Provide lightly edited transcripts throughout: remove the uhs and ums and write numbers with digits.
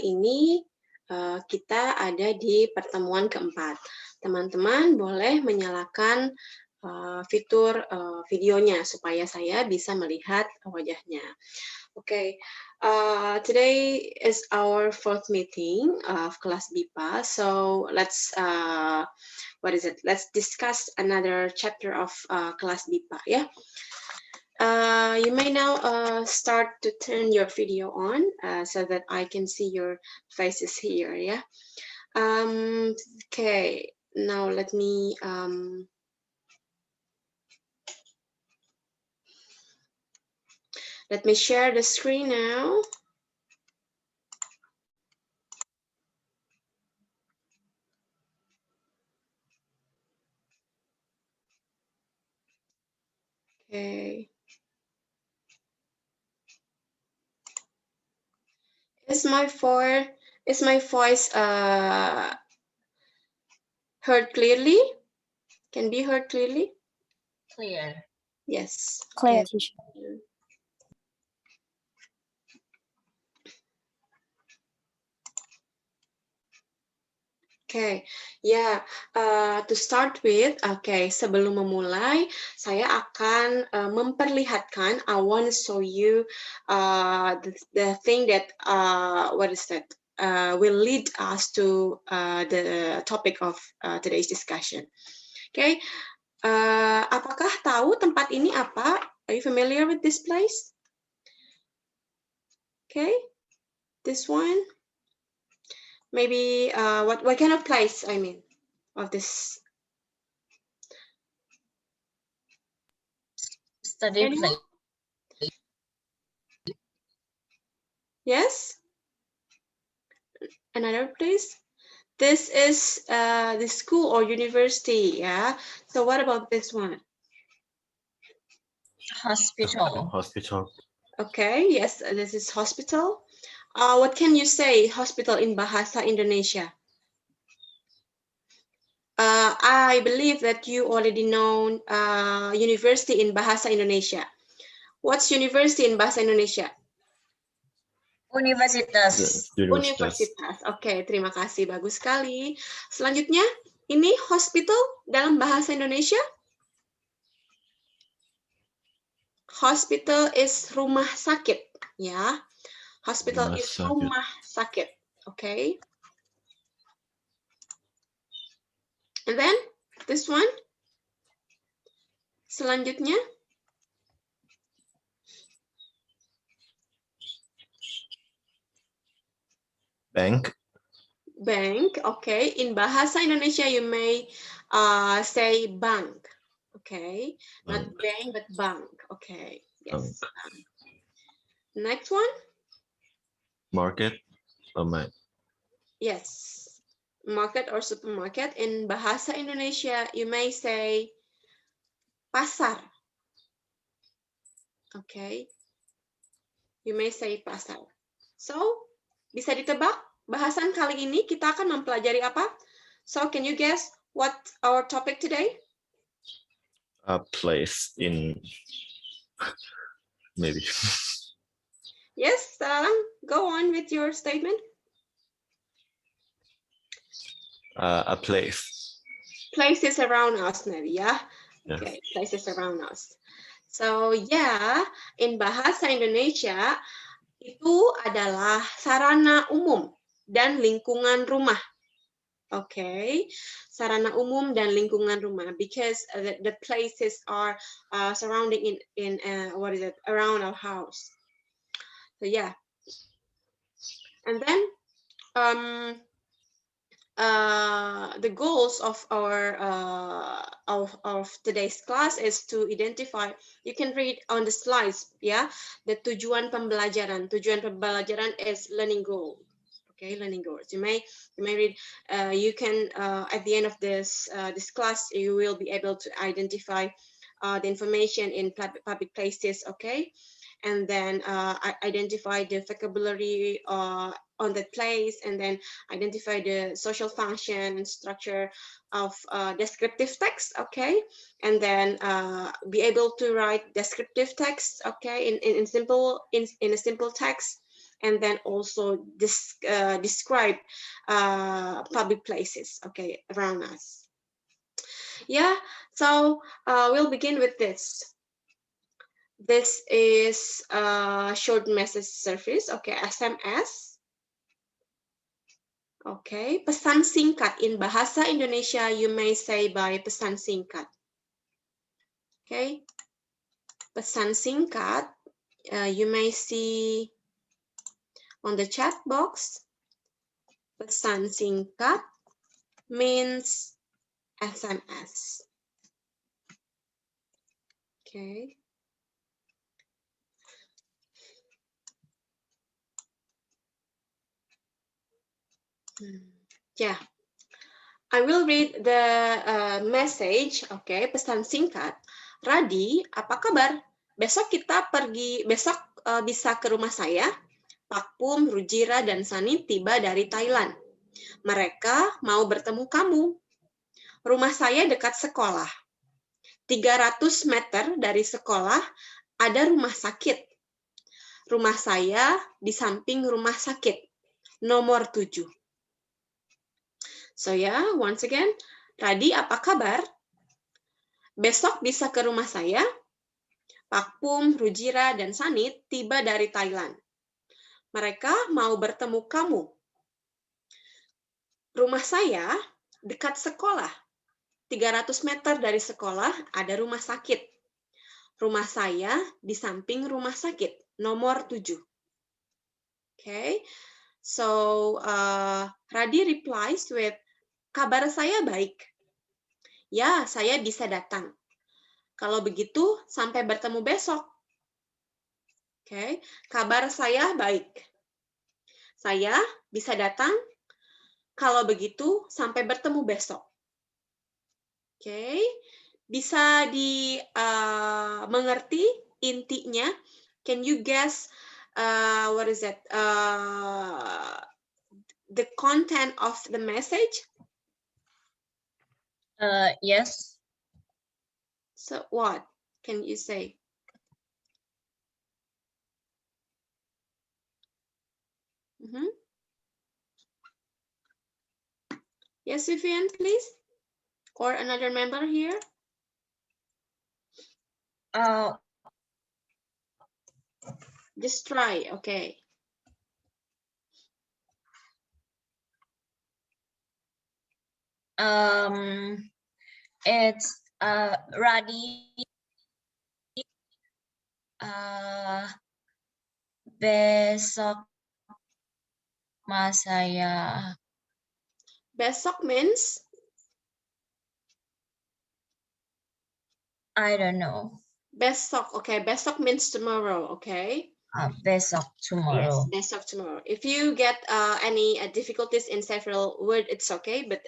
ini kita ada di pertemuan keempat. Teman-teman boleh menyalakan fitur videonya supaya saya bisa melihat wajahnya. Okay, today is our fourth meeting of class BIPA. So let's let's discuss another chapter of class BIPA. Yeah. You may now start to turn your video on so that I can see your faces here, yeah? Okay, now let me share the screen now. Okay. Is my voice heard clearly? Can be heard clearly? Clear. Yes. Clear. Okay. Okay, yeah. To start with, sebelum memulai, saya akan memperlihatkan. I want to show you the thing that will lead us to the topic of today's discussion. Okay, apakah tahu tempat ini apa? Are you familiar with this place? Okay, this one. Maybe what kind of place, I mean, of this? Study place. Yes? Another place? This is the school or university, yeah? So what about this one? Hospital. Hospital. Okay, yes, this is hospital. What can you say hospital in Bahasa Indonesia? I believe that you already know university in Bahasa Indonesia. What's university in Bahasa Indonesia? Universitas. Universitas. Oke, terima kasih. Bagus sekali. Selanjutnya, ini hospital dalam bahasa Indonesia? Hospital is rumah sakit, ya. Hospital is rumah sakit. Okay. And then this one. Selanjutnya. Bank. Bank, okay. In bahasa Indonesia, you may say bank. Okay. Not bank, but bank. Okay. Yes. Next one. Market. Yes. Market or supermarket. In bahasa Indonesia, you may say pasar. Okay. You may say pasar. So, bisa ditebak bahasan kali ini kita akan mempelajari apa? So, can you guess what our topic today? A place in maybe. Yes, go on with your statement. A place. Places around us, maybe, yeah? Yes. Okay, places around us. So, yeah, in bahasa Indonesia, itu adalah sarana umum dan lingkungan rumah. Okay, sarana umum dan lingkungan rumah, because the places are surrounding in around our house. So yeah, and then the goals of our of today's class is to identify. You can read on the slides, yeah. The tujuan pembelajaran. Tujuan pembelajaran is learning goal. Okay, learning goals. You may read. You can at the end of this class, you will be able to identify the information in public places. Okay, and then identify the vocabulary on that place, and then identify the social function and structure of descriptive text. Okay, and then be able to write descriptive text. Okay, in a simple text. and then also describe public places, okay, around us. Yeah, so we'll begin with this. This is a short message service, okay, SMS. Okay, pesan singkat. In bahasa Indonesia, you may say by pesan singkat. Okay, pesan singkat, you may see on the chat box. Pesan singkat means SMS. Okay. Yeah, I will read the message. Okay, pesan singkat. Radi, apa kabar? Besok kita pergi, besok bisa ke rumah saya. Pak Pum, Rujira, dan Sani tiba dari Thailand. Mereka mau bertemu kamu. Rumah saya dekat sekolah. 300 meter dari sekolah ada rumah sakit. Rumah saya di samping rumah sakit. Nomor 7. So yeah, once again, Radi, apa kabar? Besok bisa ke rumah saya. Pak Pum, Rujira, dan Sani tiba dari Thailand. Mereka mau bertemu kamu. Rumah saya dekat sekolah. 300 meter dari sekolah ada rumah sakit. Rumah saya di samping rumah sakit. Nomor 7. Okay. So, Radi replies with, kabar saya baik. Ya, saya bisa datang. Kalau begitu, sampai bertemu besok. Okay. Kabar saya baik. Saya bisa datang. Kalau begitu, sampai bertemu besok. Okay. Bisa dimengerti intinya? Can you guess what is it? The content of the message? Yes. So what can you say? Yes, Vivian, please. Or another member here. Just try, okay. It's Radi. Besok saya. Besok means? I don't know. Besok, okay. Besok means tomorrow, okay. Besok, tomorrow. Yes, besok, tomorrow. If you get any difficulties in several words, it's okay. But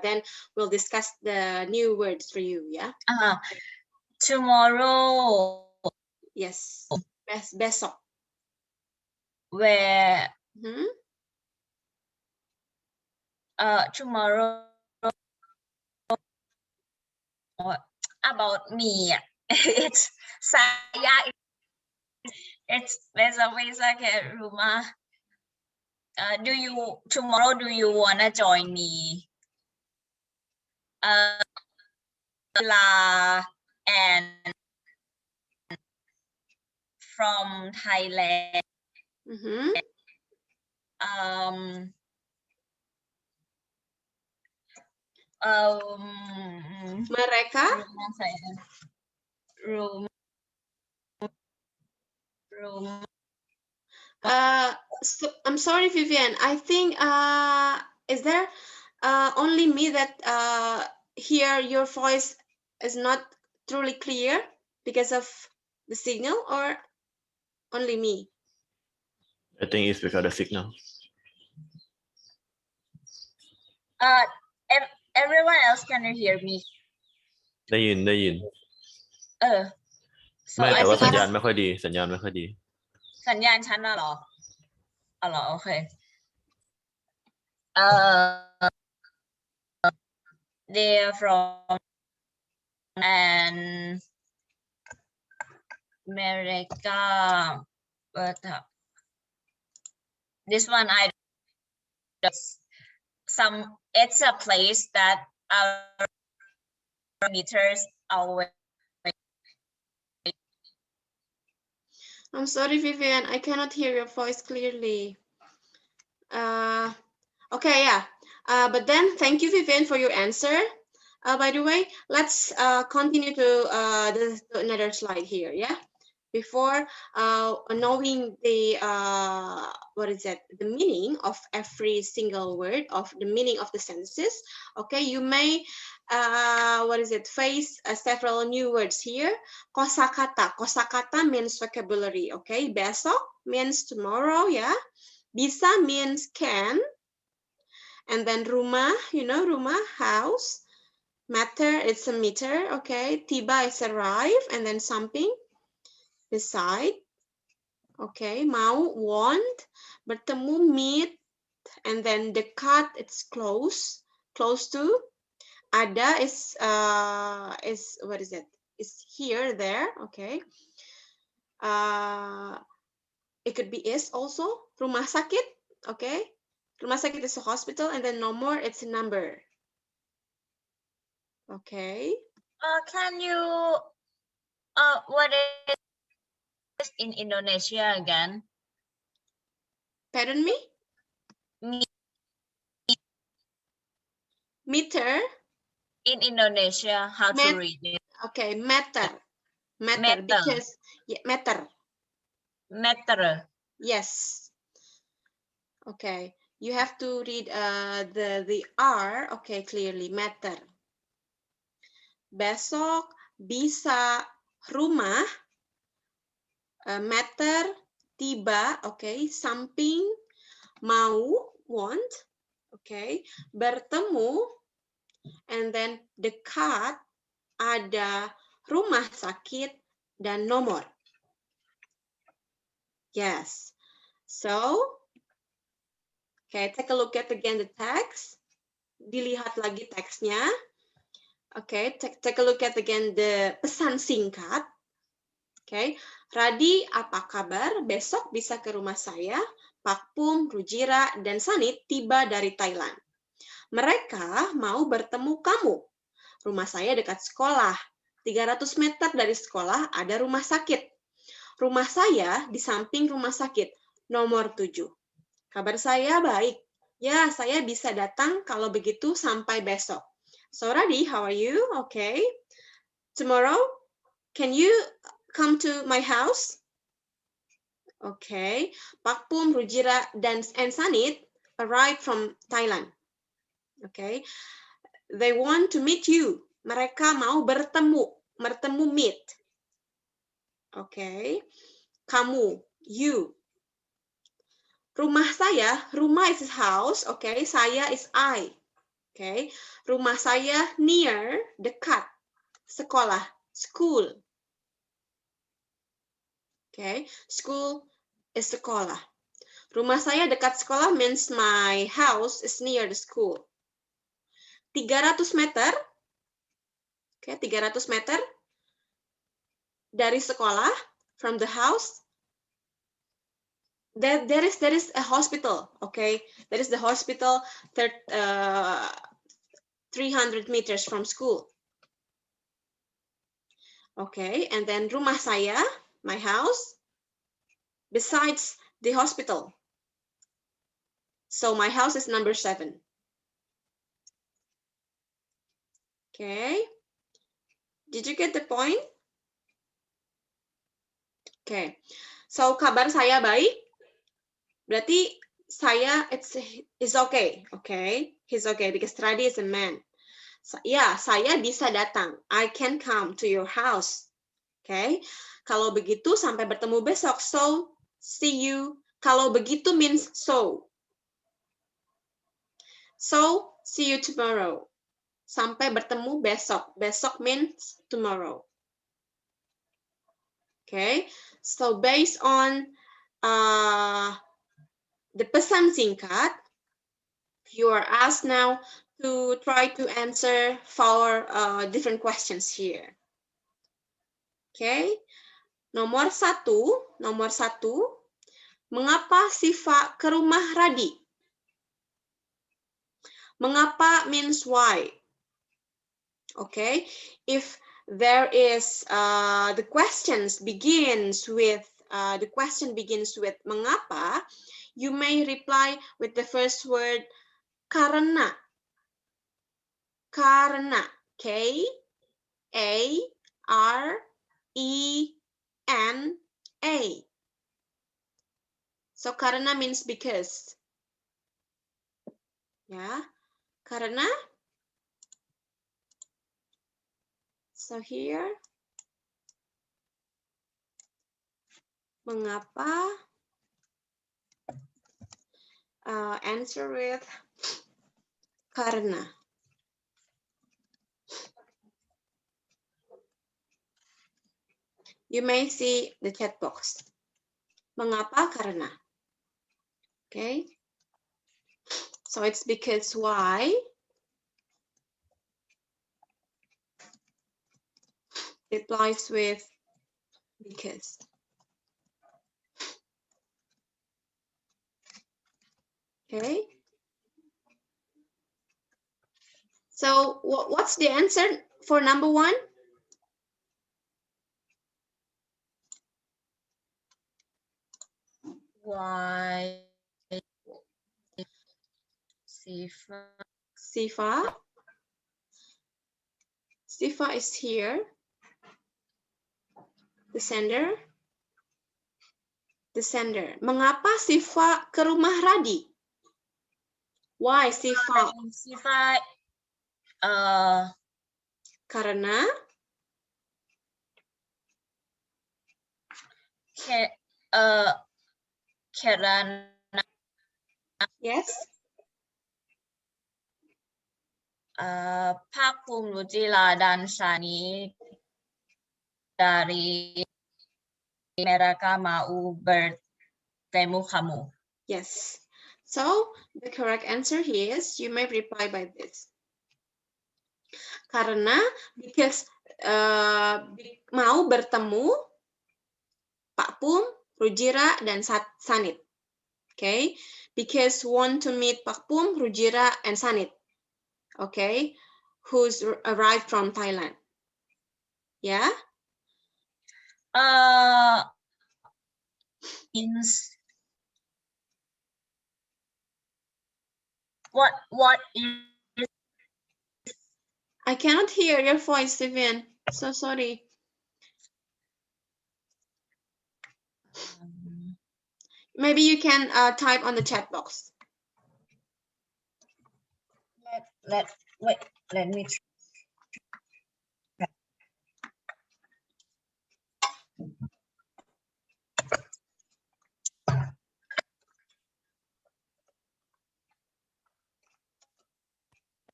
then we'll discuss the new words for you, yeah? Tomorrow. Yes, besok. Where? Tomorrow. About me. It's saya. It's besok ke rumah. Tomorrow do you wanna join me? And from Thailand. Mereka? So, I'm sorry, Vivian. I think is there only me that hear your voice is not truly clear because of the signal, or only me? I think it's because of the signal. Everyone else can hear me. ได้ยิน ไม่แต่ว่าสัญญาณไม่ค่อยดี สัญญาณฉันน่ะเหรอ โอเค They're from and America, but This one I it's a place that our meters away. I'm sorry, Vivian, I cannot hear your voice clearly. Okay, yeah. But then thank you, Vivian, for your answer. By the way, let's continue to another slide here, yeah? Before knowing the, what is it, the meaning of every single word, of the meaning of the sentences, okay, you may, what is it, face several new words here. Kosakata, kosakata means vocabulary, okay? Besok means tomorrow, yeah? Bisa means can. And then rumah, you know, rumah, house. Meter, it's a meter, okay? Tiba is arrive, and then samping, beside. Okay, mau, want. Bertemu, meet. And then dekat, it's close, close to. Ada is what is it? Is here, there, okay. It could be is also. Rumah sakit, okay. Rumah sakit is a hospital, and then nomor, it's a number. Okay. Can you what is in Indonesia again? Pardon me? Meter. In Indonesia, how to read it? Okay, meter. Meter, Meter. because yeah, meter. Meter. Yes. Okay, you have to read the R, okay, clearly, meter. Besok, bisa, rumah, meter, tiba, okay, samping, mau, want, okay, bertemu, and then dekat, ada, rumah sakit, dan nomor. Yes. So, okay, take a look at again the text. Dilihat lagi teksnya. Okay, take a look at again the pesan singkat. Okay, Radi, apa kabar? Besok bisa ke rumah saya. Pak Pum, Rujira, dan Sanit tiba dari Thailand. Mereka mau bertemu kamu. Rumah saya dekat sekolah. 300 meter dari sekolah ada rumah sakit. Rumah saya di samping rumah sakit. Nomor 7. Kabar saya baik. Ya, saya bisa datang kalau begitu sampai besok. So, Radi, how are you? Okay. Tomorrow, can you come to my house? Okay. Pak Pum, Rujira, and Sanit arrived from Thailand. Okay. They want to meet you. Mereka mau bertemu. Bertemu, meet. Okay. Kamu, you. Rumah saya, rumah is house. Okay. Saya is I. Okay. Rumah saya near, dekat. Sekolah, school. Okay. School is sekolah. Rumah saya dekat sekolah means my house is near the school. 300 meter. Okay, 300 meter dari sekolah, from the house. There is a hospital. Okay, there is the hospital 300 meters from school. Okay, and then rumah saya, my house, besides the hospital. So my house is number 7. Okay, did you get the point? Okay, so kabar saya baik. Berarti saya it's okay, okay? He's okay because Radi is a man. Ya, saya bisa datang. I can come to your house. Okay? Kalau begitu sampai bertemu besok. So, see you. Kalau begitu means so. So, see you tomorrow. Sampai bertemu besok. Besok means tomorrow. Okay? So, based on the pesan singkat, you are asked now to try to answer 4 different questions here. Okay, nomor satu, Mengapa Siva ke rumah Radi? Mengapa means why. Okay, if there is the question begins with mengapa, you may reply with the first word karena. Karena, K-A-R-E-N-A. So karena means because. Ya, karena. So here, mengapa? Answer with karena. You may see the chat box. Mengapa? Karena. Okay. So it's because why. Replies with because. Okay. So what's the answer for number 1? Why Siva? Siva is here. The sender. Mengapa Siva ke rumah Radi? Why Siva? Siva Karena karena yes. Pakum, Rujila, dan Shani dari mereka mau bertemu kamu. Yes. So the correct answer here is you may reply by this. Karena because mau bertemu Pak Pum, Rujira, dan Sanit. Okay, because want to meet Pak Pum, Rujira, and Sanit. Okay, who's arrived from Thailand. Yeah. Means what is? I cannot hear your voice, Vivian. So sorry. Maybe you can type on the chat box. Wait, let me try.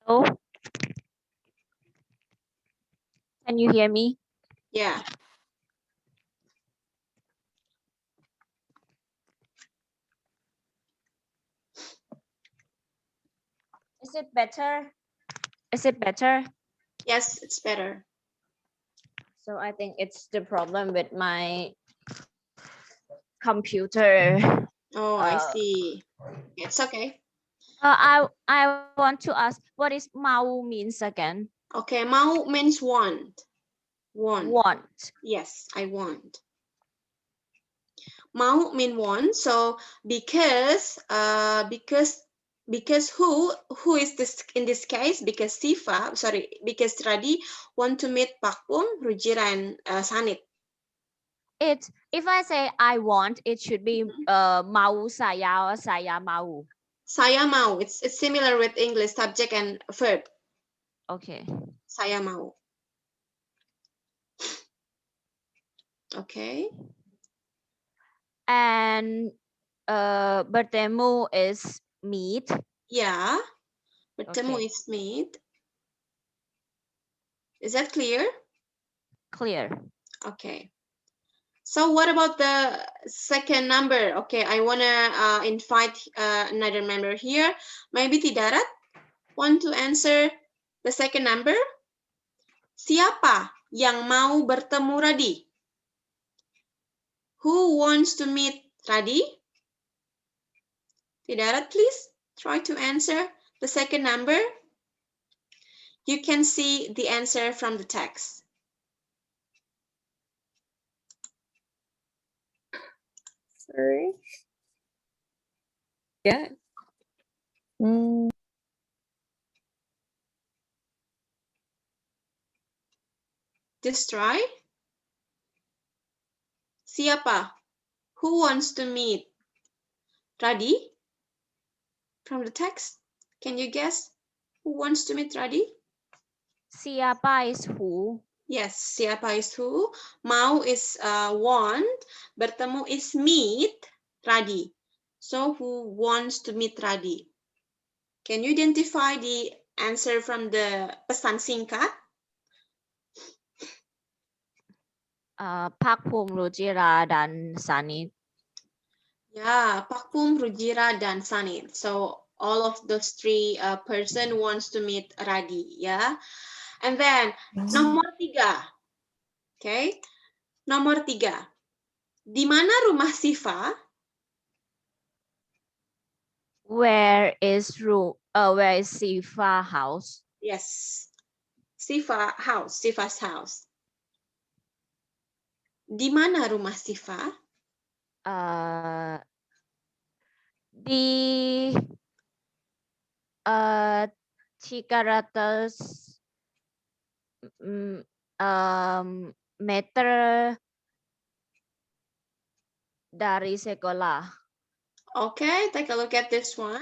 Hello? Can you hear me? Yeah. Is it better? Is it better? Yes, it's better. So I think it's the problem with my computer. Oh, I see. It's okay. I want to ask, what is mau means again? Okay, mau means want. Want. Yes, I want. Mau mean want. So because who is this in this case? Because because Radi want to meet Pak Pum, Rujira, and Sanit. If I say I want, it should be mau saya or saya mau. Saya mau. It's similar with English subject and verb. Okay. Saya mau. Okay. And bertemu is meet. Yeah. Bertemu Okay. is meet. Is that clear? Clear. Okay. So what about the second number? Okay, I want to invite another member here. Maybe Tidarat want to answer the second number? Siapa yang mau bertemu Radi? Who wants to meet Radi? Tidarat, please try to answer the second number. You can see the answer from the text. Sorry. Yeah. Just try. Siapa? Who wants to meet? Radi? From the text, can you guess who wants to meet Radi? Siapa is who? Yes, siapa is who. Mau is want. Bertemu is meet Radi. So who wants to meet Radi? Can you identify the answer from the pesan singkat? Pak Pum, Rujira, dan Sanit. Yeah, Pakpum, Rujira, dan Sanit. So all of those three person wants to meet Radi. Yeah, and then nomor 3. Okay, nomor 3. Di mana rumah Siva? Where is Sifa house? Yes, Siva's house. Di mana rumah Siva? Di 300 meter dari sekolah. Okay, take a look at this one.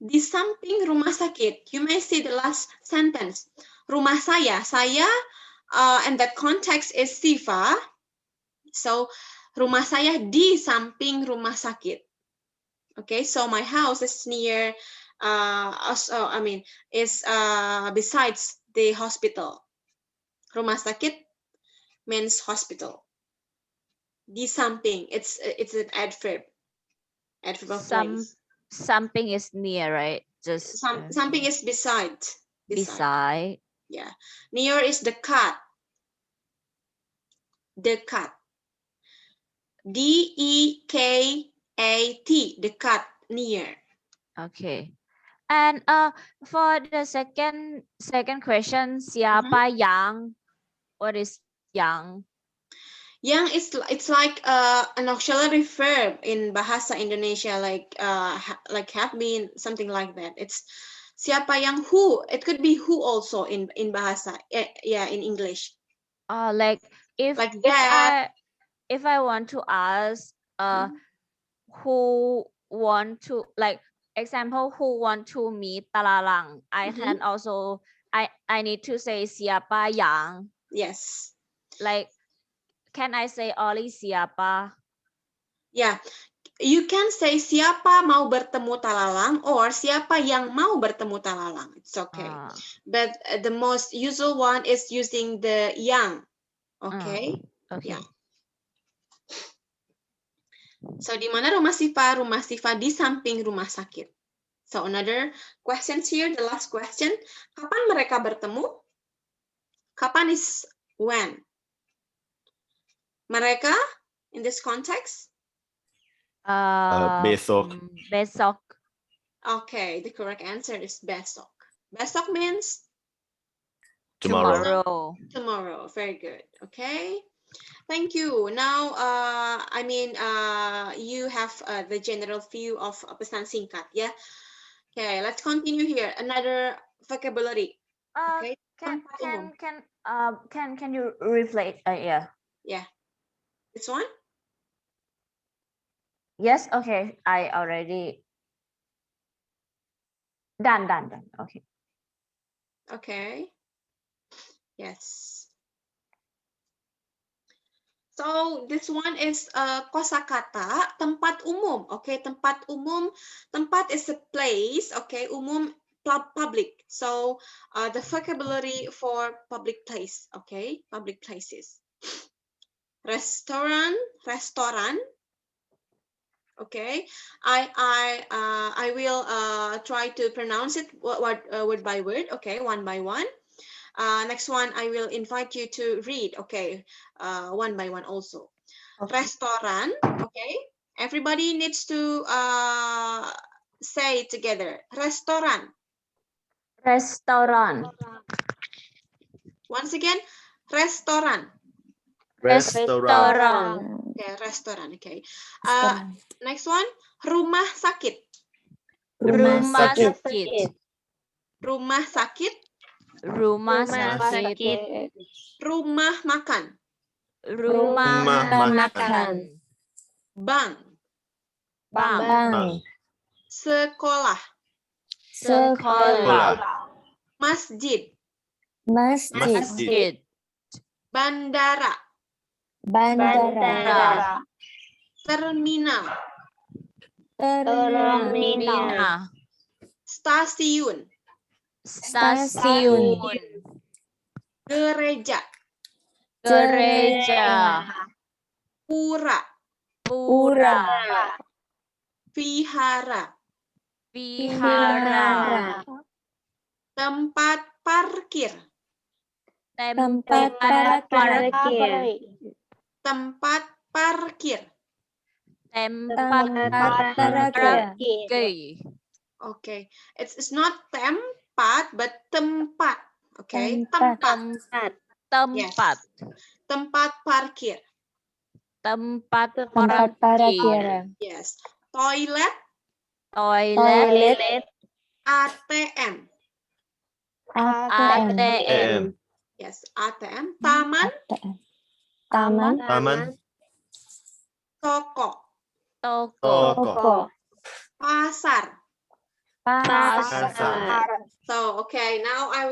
Di samping rumah sakit. You may see the last sentence. Rumah saya, and the context is Siva. So, rumah saya di samping rumah sakit. Okay, so my house is near, is besides the hospital. Rumah sakit means hospital. Di samping, it's an adverb. Adverb of place. Something is near, right? Just Something is beside. beside. Yeah. Near is dekat. Dekat. D-E-K-A-T. Dekat. Near. Okay. And for the second question, siapa yang? What is yang? Yang is it's like an auxiliary verb in Bahasa Indonesia, like have been, something like that. It's siapa yang, who. It could be who also in Bahasa, in English. Like if that. if I want to ask who want to, like example, who want to meet Talalang, I can also I need to say siapa yang. Yes. Like, can I say only siapa? Yeah, you can say siapa mau bertemu Talalang or siapa yang mau bertemu Talalang. It's okay. But the most usual one is using the yang. Okay. Okay. Yeah. So di mana rumah Siva? Rumah Siva di samping rumah sakit. So another questions here, the last question. Kapan mereka bertemu? Kapan is when? Mereka in this context? Besok. Besok. Okay, the correct answer is besok. Besok means? Tomorrow. Tomorrow. Very good. Okay. Thank you. Now, you have the general view of pesan singkat, yeah. Okay, let's continue here. Another vocabulary. Okay. Can you reflect? Yeah. Yeah. This one? Yes. Okay. I already done. Okay. Okay. Yes. So this one is kosakata tempat umum. Okay, tempat umum. Tempat is a place. Okay, umum public. So the vocabulary for public place. Okay, public places. Restoran. Okay, I will try to pronounce it word by word. Okay, one by one. Next one, I will invite you to read, okay, one by one also. Okay. Restoran, okay. Everybody needs to say it together. Restoran. Restaurant. Once again, restoran. Restaurant. Okay, restoran. Okay. Restoran. Next one, rumah sakit. Rumah sakit. sakit. Rumah sakit. Rumah Rumah sakit. sakit. Rumah makan. Rumah Rumah makan. Bank. Bank. Bank. Sekolah. Sekolah. Masjid. Masjid. Masjid. Bandara. Bandara. Terminal. Terminal. Stasiun. Stasiun. Gereja. Gereja. Pura. Pura. Vihara. Vihara. Tempat parkir. Tempat Tempat parkir. parkir. Tempat parkir. Tempat Tempat parkir. parkir. Okay, it's not tempat but tempat. Okay, Tempat. Tempat. Tempat parkir. Tempat Tempat parkir. Yes. Toilet. Toilet. ATM. ATM. Yes, ATM. Taman. Taman. Toko. Toko. Pasar. Pasar. So okay, now I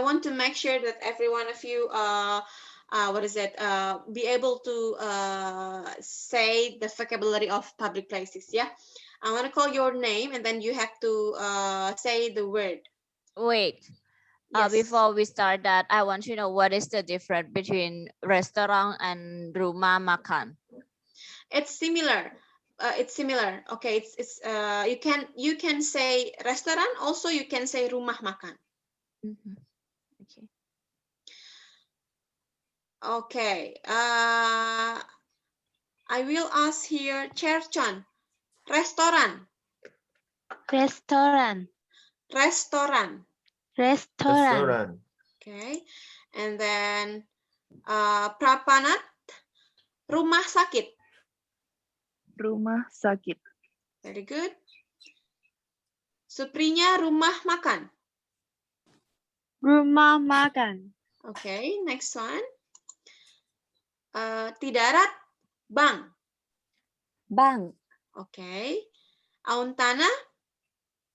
want to make sure that every one of you be able to say the vocabulary of public places. Yeah, I want to call your name and then you have to say the word. Wait. Yes. Before we start that, I want to know what is the difference between restaurant and rumah makan. It's similar. It's similar. Okay, it's you can say restaurant, also you can say rumah makan. Okay. Okay. I will ask here Cherchon. Restoran. Restoran. Okay. And then Prapanat. Rumah sakit. Rumah sakit. Very good. Suprinya rumah makan. Rumah makan. Okay, next one. Tidarat, bank. Bank. Okay. Auntana,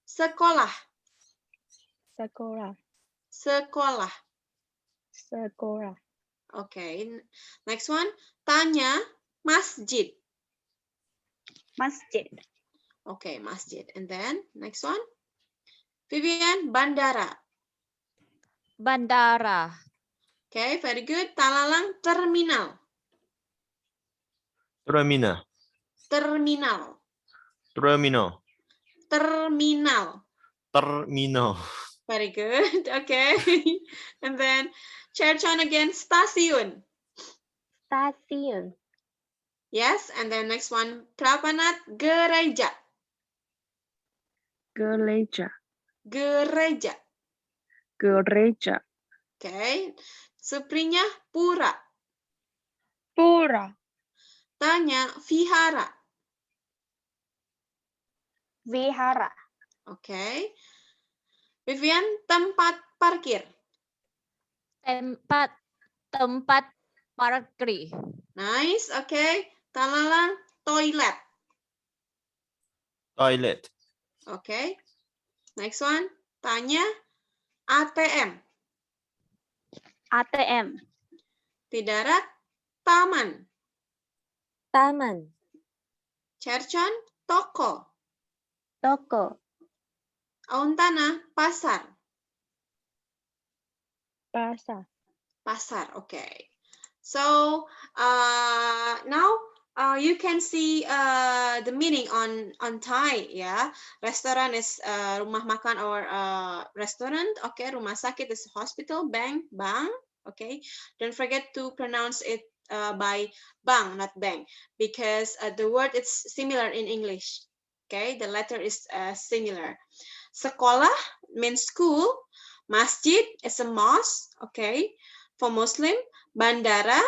sekolah. Sekolah. Okay. Next one. Tanya, masjid. Okay, masjid. And then next one. Vivian, bandara. Bandara. Okay, very good. Talalang, terminal. Terminal. Very good. Okay. And then Cherchon again, stasiun. Yes, and then next one, Prapanat, gereja. Okay. Suprinya, pura. Tanya, vihara. Okay. Vivian, tempat parkir. Tempat parkir. Nice. Okay. Talalang, toilet. Okay. Next one. Tanya, ATM. Tidarat, taman. Cherchon, toko. Auntana, pasar. Pasar. Okay. So now you can see the meaning on Thai. Yeah, restaurant is rumah makan or restaurant. Okay, rumah sakit is hospital. Bank. Okay, don't forget to pronounce it by bang, not bang, because the word is similar in English. Okay, the letter is singular. Sekolah means school. Masjid is a mosque. Okay, for Muslim. Bandara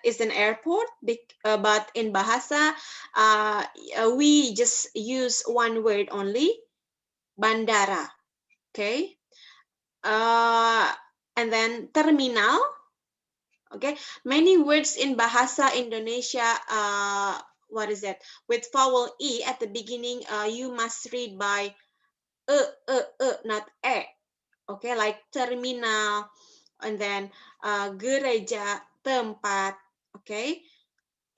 is an airport, but in Bahasa, we just use one word only, bandara. Okay, and then terminal. Okay, many words in Bahasa Indonesia, what is that? With vowel E at the beginning, you must read by not e. Okay, like terminal, and then gereja, tempat. Okay,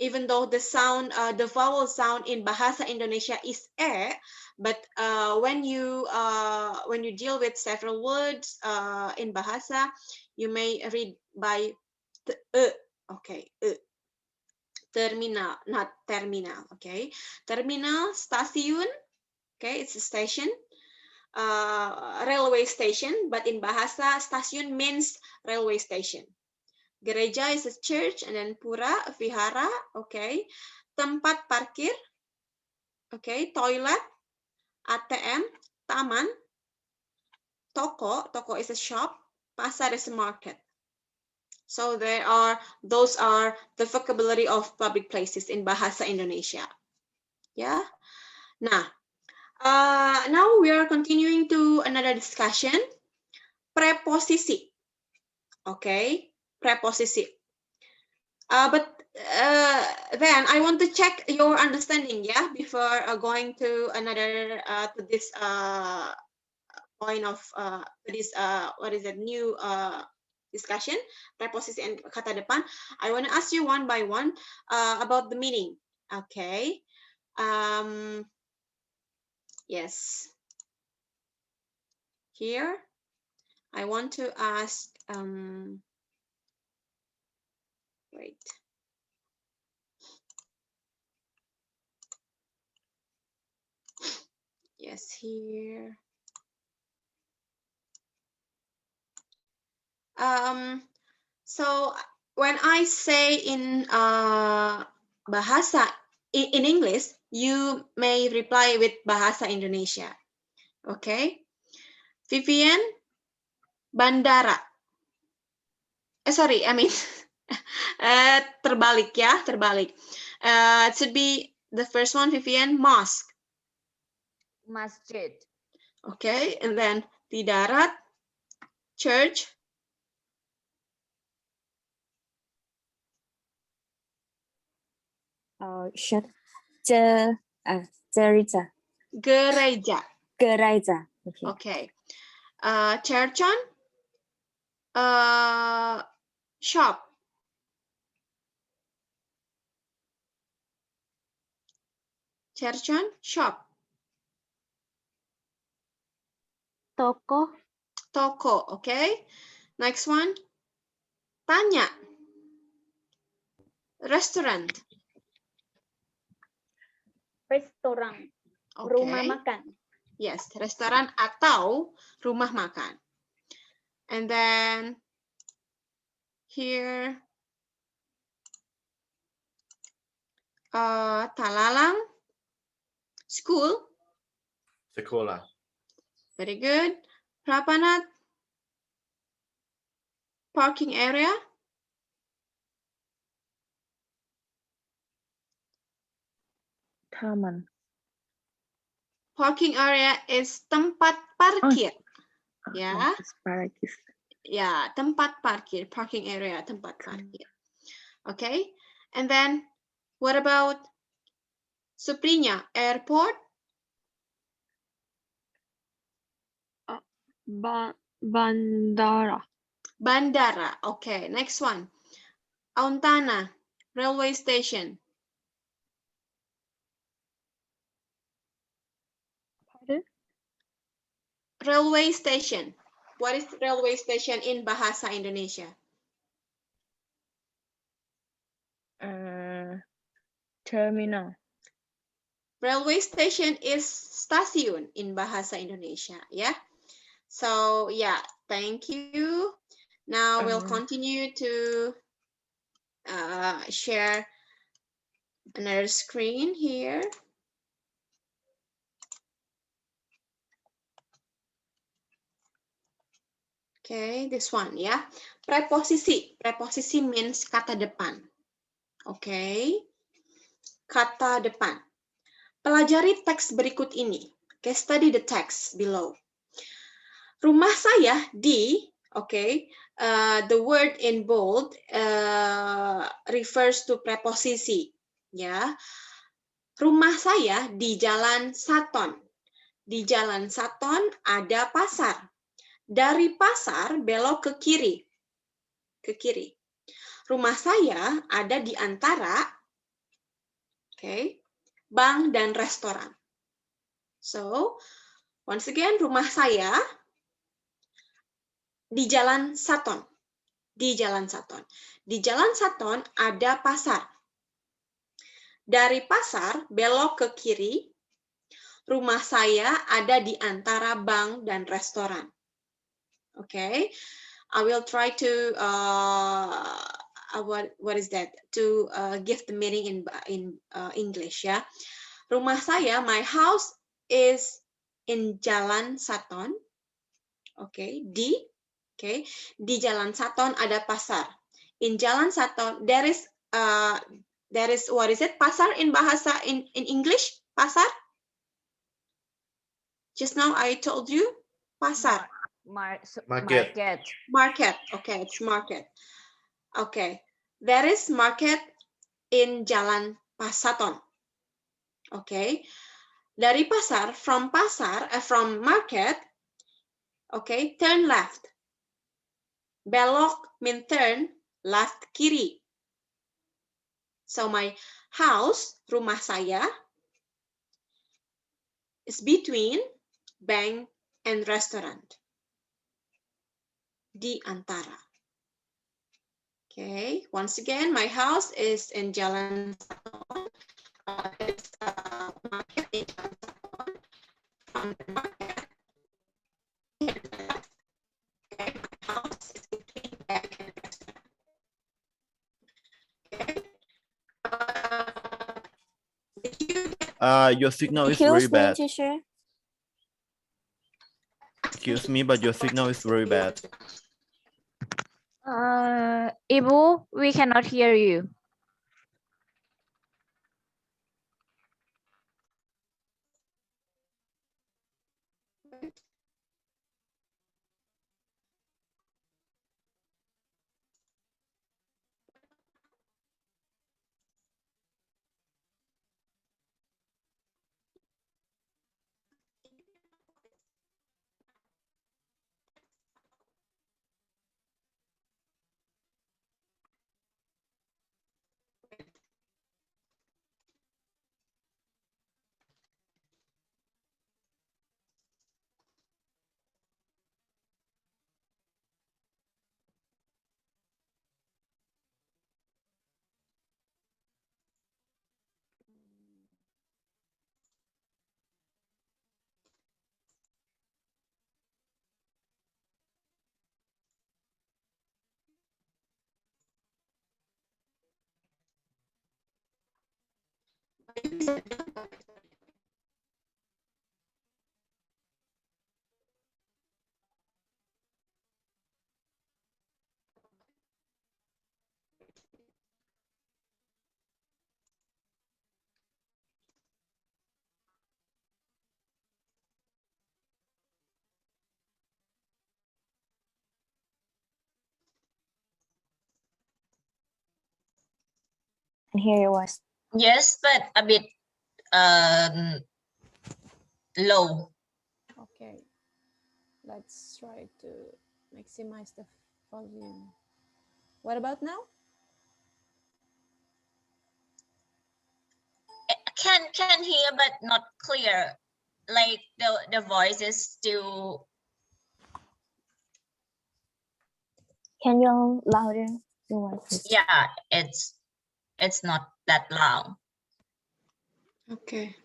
even though the sound, the vowel sound in Bahasa Indonesia is e, but when you deal with several words in Bahasa, you may read by okay, terminal, not terminal. Okay, terminal, stasiun. Okay, it's a station. Railway station, but in Bahasa, stasiun means railway station. Gereja is a church, and then pura, vihara. Okay, tempat parkir. Okay, toilet, ATM, taman, toko is a shop, pasar is a market. So those are the vocabulary of public places in Bahasa Indonesia. Yeah. Nah, now we are continuing to another discussion. Preposisi. Okay, preposisi. But then I want to check your understanding, yeah, before going to another to this point of this what is it, new discussion, preposisi and kata depan. I want to ask you one by one about the meaning. Okay. Yes. Here, I want to ask. Wait. Yes, here. So when I say in bahasa in English, you may reply with bahasa Indonesia. Okay, Vivian, bandara. Sorry, I mean terbalik ya, terbalik. It should be the first one, Vivian, mosque. Masjid. Okay, and then di darat, church. Gereja. Gereja. Gereja. Okay. Okay. Cherchon, shop. Cherchon, shop. Toko. Toko, okay. Next one, tanya. Restaurant. Restoran. Okay. Rumah makan. Yes, restoran atau rumah makan. And then here, Talalang, school. Sekolah. Very good. Prapanat, parking area. Taman. Parking area is tempat parkir. Ya. Parakis. Ya, tempat parkir, parking area, tempat parkir. Okay. And then what about Suprinya, airport? Bandara. Bandara. Okay, next one. Auntana, railway station. Pardon? Railway station. What is railway station in Bahasa Indonesia? Terminal. Railway station is stasiun in Bahasa Indonesia. Yeah. So yeah, thank you. Now we'll continue to share another screen here. Okay, this one ya. Preposisi. Preposisi means kata depan. Okay. Kata depan. Pelajari teks berikut ini. Okay, study the text below. Rumah saya di, okay, the word in bold refers to preposisi. Ya. Rumah saya di Jalan Saton. Di Jalan Saton ada pasar. Dari pasar belok ke kiri. Ke kiri. Rumah saya ada di antara bank dan restoran. So, once again, rumah saya di Jalan Saton. Di Jalan Saton. Di Jalan Saton ada pasar. Dari pasar belok ke kiri. Rumah saya ada di antara bank dan restoran. Okay, I will try to what is that? To give the meaning in English ya. Rumah saya, my house is in Jalan Saton. Okay, di Jalan Saton ada pasar. In Jalan Saton there is what is it? Pasar in bahasa in English? Pasar? Just now I told you pasar. Market. Market. Okay, it's market. Okay, there is market in Jalan Saton. Okay, dari pasar, from market. Okay, turn left. Belok mean turn, left kiri. So my house, rumah saya, is between bank and restaurant. Di antara. Okay, once again, my house is in Jalan Saton. It's market in Jalan Saton. From the market, okay, my house is between bank and restaurant. Okay. Did you get Your signal is very bad. teacher. Excuse me, but your signal is very bad. Ibu, we cannot hear you. Hear your voice. Yes, but a bit low. Okay, let's try to maximize the volume. What about now? Can hear but not clear. Like the voice is still. Can you louder your voice? Yeah, it's not that loud. Okay.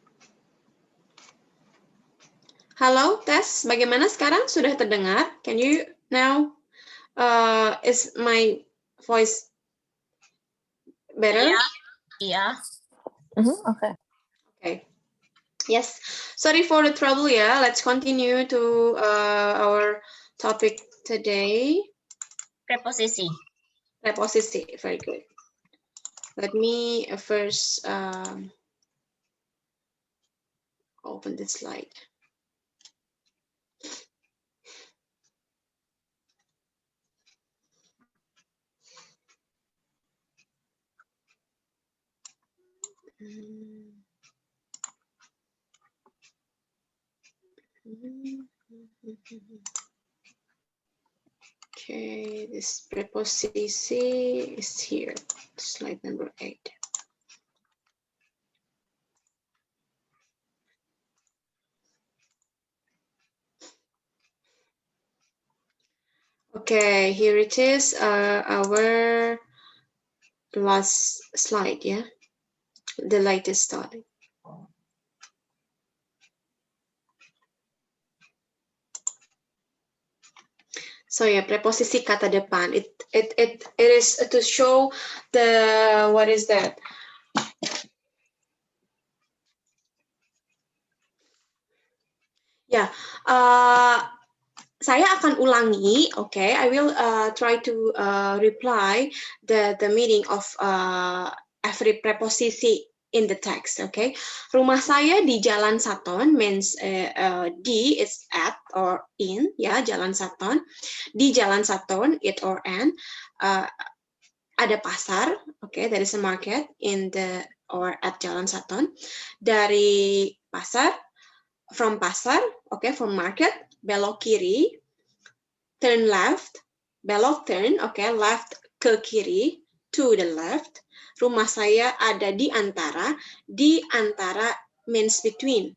Halo, tes. Bagaimana sekarang? Sudah terdengar? Can you now? Is my voice better? Yeah. Okay. Okay. Yes. Sorry for the trouble ya. Let's continue to our topic today. Preposisi. Preposisi. Very good. Let me first open the slide. Okay, this preposisi is here, slide number 8. Okay, here it is, our last slide, yeah, the latest slide. So yeah, preposisi kata depan. It is to show the, what is that? Ya, saya akan ulangi, okay. I will try to reply the meaning of every preposisi in the text, okay. Rumah saya di Jalan Saton means di is at or in, ya, Jalan Saton. Di Jalan Saton, it or an. Ada pasar, okay, there is a market in the or at Jalan Saton. Dari pasar, from pasar, okay, from market, belok kiri, turn left, belok turn, okay, left ke kiri, to the left. Rumah saya ada di antara means between,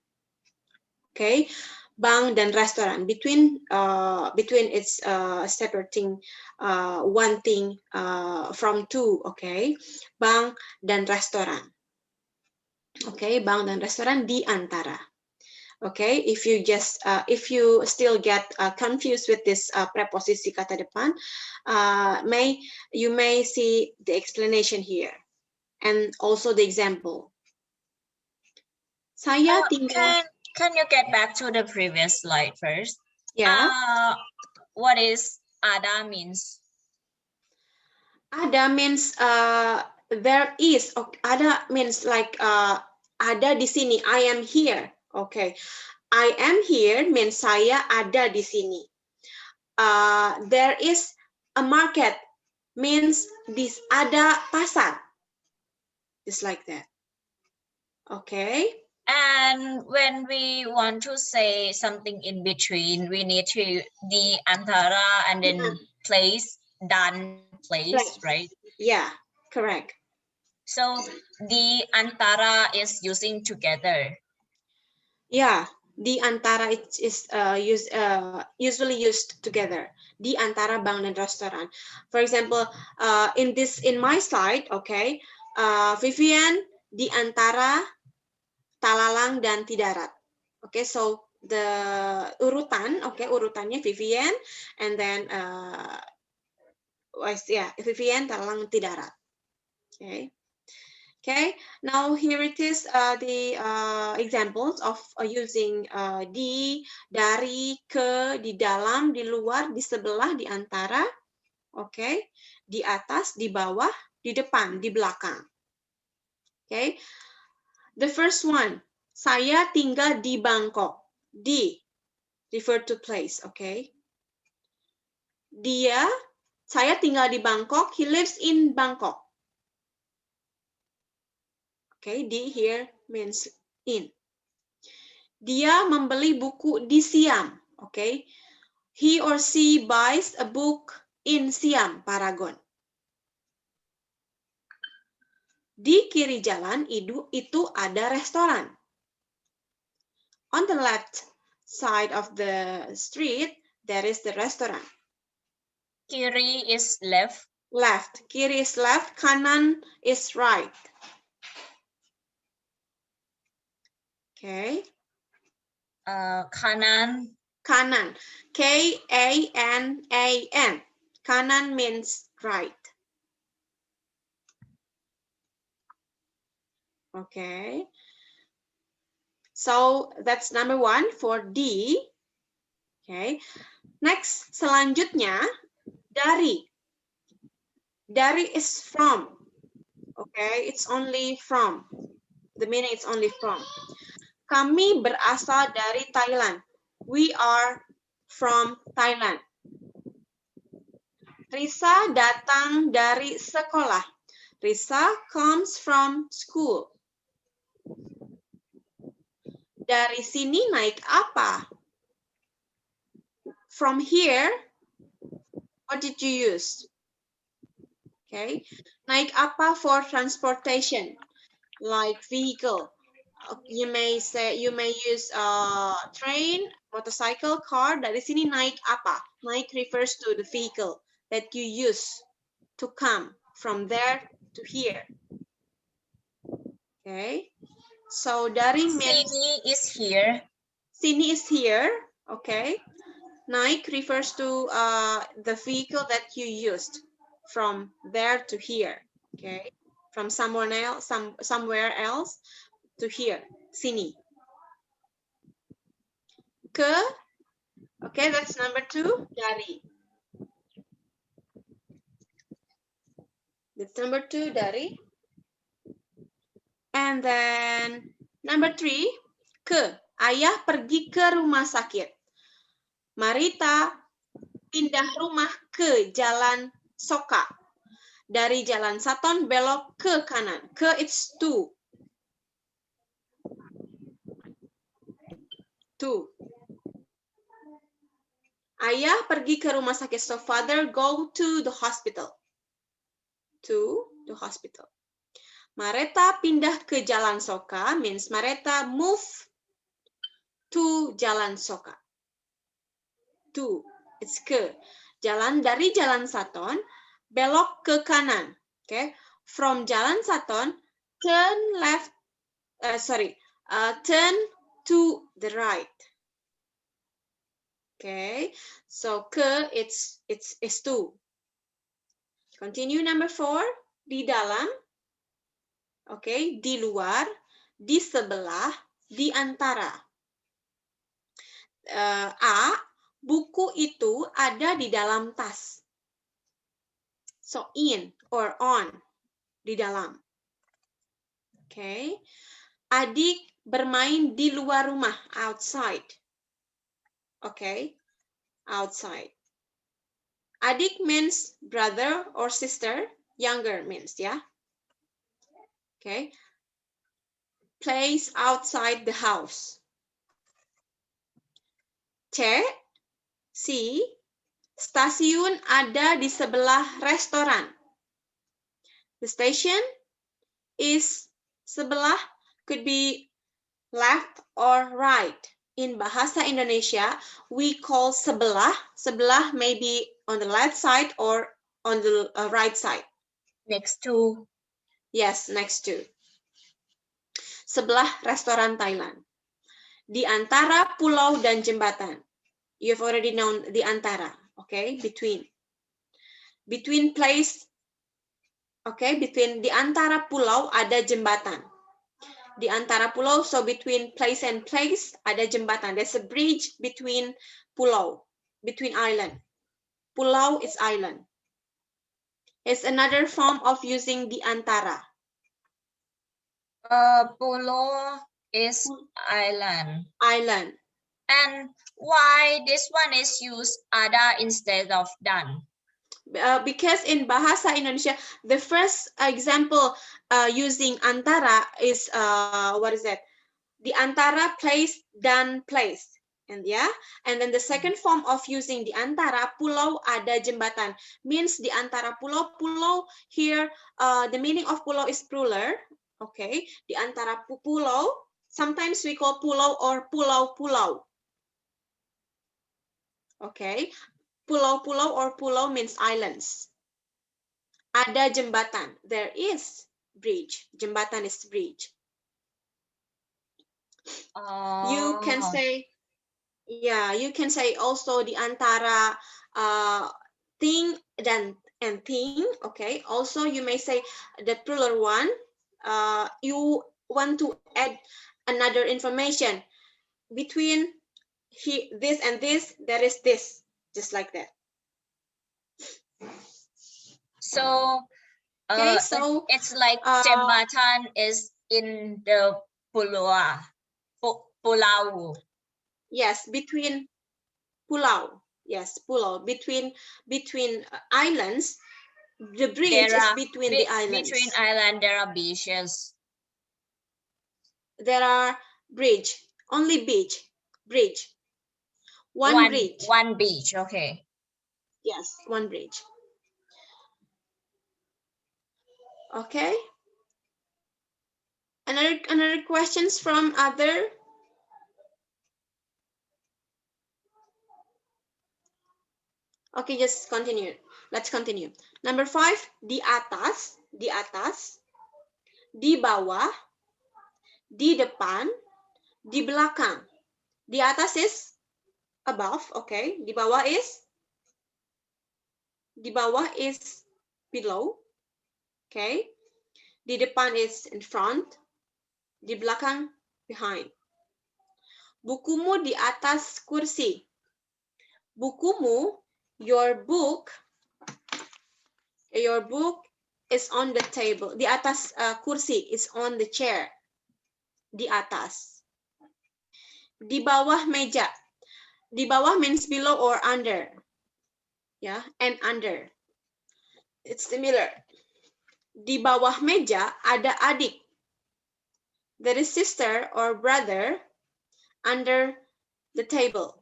okay. Bank dan restoran, between it's separating one thing from two, okay. Bank dan restoran, okay, bank dan restoran di antara. Okay, if you still get confused with this preposisi kata depan, you may see the explanation here and also the example. Saya tinggal. Can you get back to the previous slide first? Yeah. What is ada means? Ada means there is. Okay. Ada means like ada di sini. I am here. Okay. I am here means saya ada di sini. There is a market means this ada pasar. Just like that. Okay. And when we want to say something in between, we need to di antara and then place, dan place, right? Yeah, correct. So di antara is using together. Yeah, di antara it is usually used together. Di antara bank dan restoran. For example, in my slide, okay, Vivian di antara Talalang dan Tidarat. Okay, so the urutan, okay, urutannya Vivian, and then Vivian, Talalang, Tidarat. Okay. Okay, now here it is the examples of using di, dari, ke, di dalam, di luar, di sebelah, di antara, okay, di atas, di bawah, di depan, di belakang. Okay, the first one, saya tinggal di Bangkok. Di, refer to place, okay. Saya tinggal di Bangkok, he lives in Bangkok. Okay, di here means in. Dia membeli buku di Siam. Okay, he or she buys a book in Siam, Paragon. Di kiri jalan itu ada restoran. On the left side of the street, there is the restaurant. Kiri is left. Left. Kiri is left. Kanan is right. Okay. Kanan. Kanan. K-A-N-A-N. Kanan means right. Okay. So that's number one for D. Okay. Next, selanjutnya dari. Dari is from. Okay, it's only from. The meaning is only from. Kami berasal dari Thailand. We are from Thailand. Risa datang dari sekolah. Risa comes from school. Dari sini naik apa? From here, what did you use? Okay, naik apa for transportation? Like vehicle. You may use train, motorcycle, car. Dari sini naik apa? Naik refers to the vehicle that you use to come from there to here. Okay, so dari means Sini is here. Sini is here. Okay, naik refers to the vehicle that you used from there to here. Okay, from somewhere else to here. Sini. Ke. Okay, that's number 2. Dari. That's number 2. Dari. And then number 3. Ke. Ayah pergi ke rumah sakit. Marita pindah rumah ke Jalan Soka. Dari Jalan Saton belok ke kanan. Ke it's to. To. Ayah pergi ke rumah sakit. So father go to the hospital. To the hospital. Mareta pindah ke Jalan Soka means Mareta move to Jalan Soka. To, it's ke. Dari Jalan Saton, belok ke kanan. Okay, from Jalan Saton, turn turn to the right. Okay, so ke it's to. Continue number 4. Di dalam. Okay, di luar, di sebelah, di antara. A, buku itu ada di dalam tas. So in or on, di dalam. Okay. Adik bermain di luar rumah, outside. Okay, outside. Adik means brother or sister, younger means, yeah. Okay. Plays outside the house. C, stasiun ada di sebelah restoran. The station is sebelah, could be left or right. In bahasa Indonesia, we call sebelah. Sebelah may be on the left side or on the right side. Next to. Yes, next to. Sebelah restoran Thailand. Di antara pulau dan jembatan. You've already known di antara, okay? Between place, okay? Between di antara pulau ada jembatan. Di antara pulau, so between place and place ada jembatan. There's a bridge between pulau, between island. Pulau is island. It's another form of using di antara. Pulau is island. Island. And why this one is used ada instead of dan? Because in bahasa Indonesia, the first example using antara is what is that? Di antara place dan place. And yeah, and then the second form of using di antara, pulau ada jembatan, means di antara pulau here, the meaning of pulau is plural. Okay, di antara pulau, sometimes we call pulau or pulau-pulau. Okay, pulau-pulau or pulau means islands. Ada jembatan, there is bridge. Jembatan is bridge. You can say, yeah, you can say also di antara thing and thing. Okay, also you may say the plural one. You want to add another information between this and this, there is this, just like that. So Okay, so it's like jembatan is in the pulau. Yes, between pulau. Yes, pulau, between islands. The bridge is between the islands. Between island there are beaches. There are bridge, only bridge. One bridge. One beach, okay. Yes, one bridge. Okay. Another questions from other. Okay, just continue. Let's continue. Number 5, di atas, di bawah, di depan, di belakang. Di atas is above, okay. Di bawah is below, okay. Di depan is in front, di belakang behind. Bukumu di atas kursi. Bukumu, your book is on the table. Di atas kursi is on the chair. Di atas. Di bawah meja. Di bawah means below or under. Yeah, and under. It's similar. Di bawah meja ada adik. There is sister or brother under the table.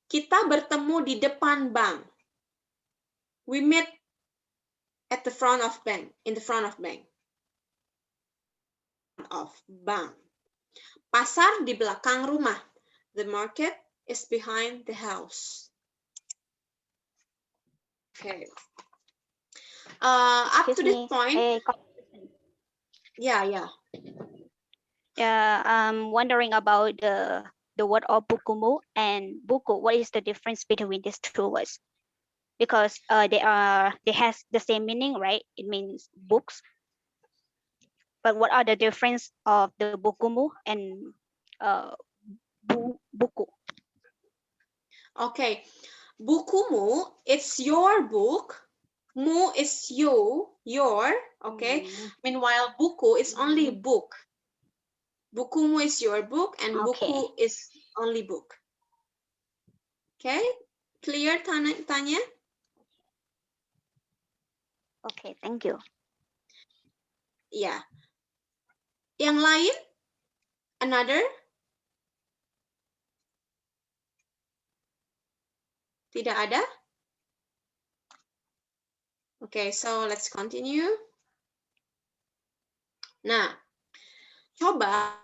Kita bertemu di depan bank. We met at the front of bank, in the front of bank. Pasar di belakang rumah. The market is behind the house. Okay. Up to this point. Yeah. I'm wondering about the word of bukumu and buku. What is the difference between these two words? Because they has the same meaning, right? It means books. But what are the difference of the bukumu and buku? Okay, bukumu, it's your book. Mu is you, your. Okay. Meanwhile, buku is only book. Bukumu is your book, and buku is only book. Okay, clear, Tanya? Okay, thank you. Yeah. Yang lain? Another? Tidak ada? Okay, so let's continue. Nah, coba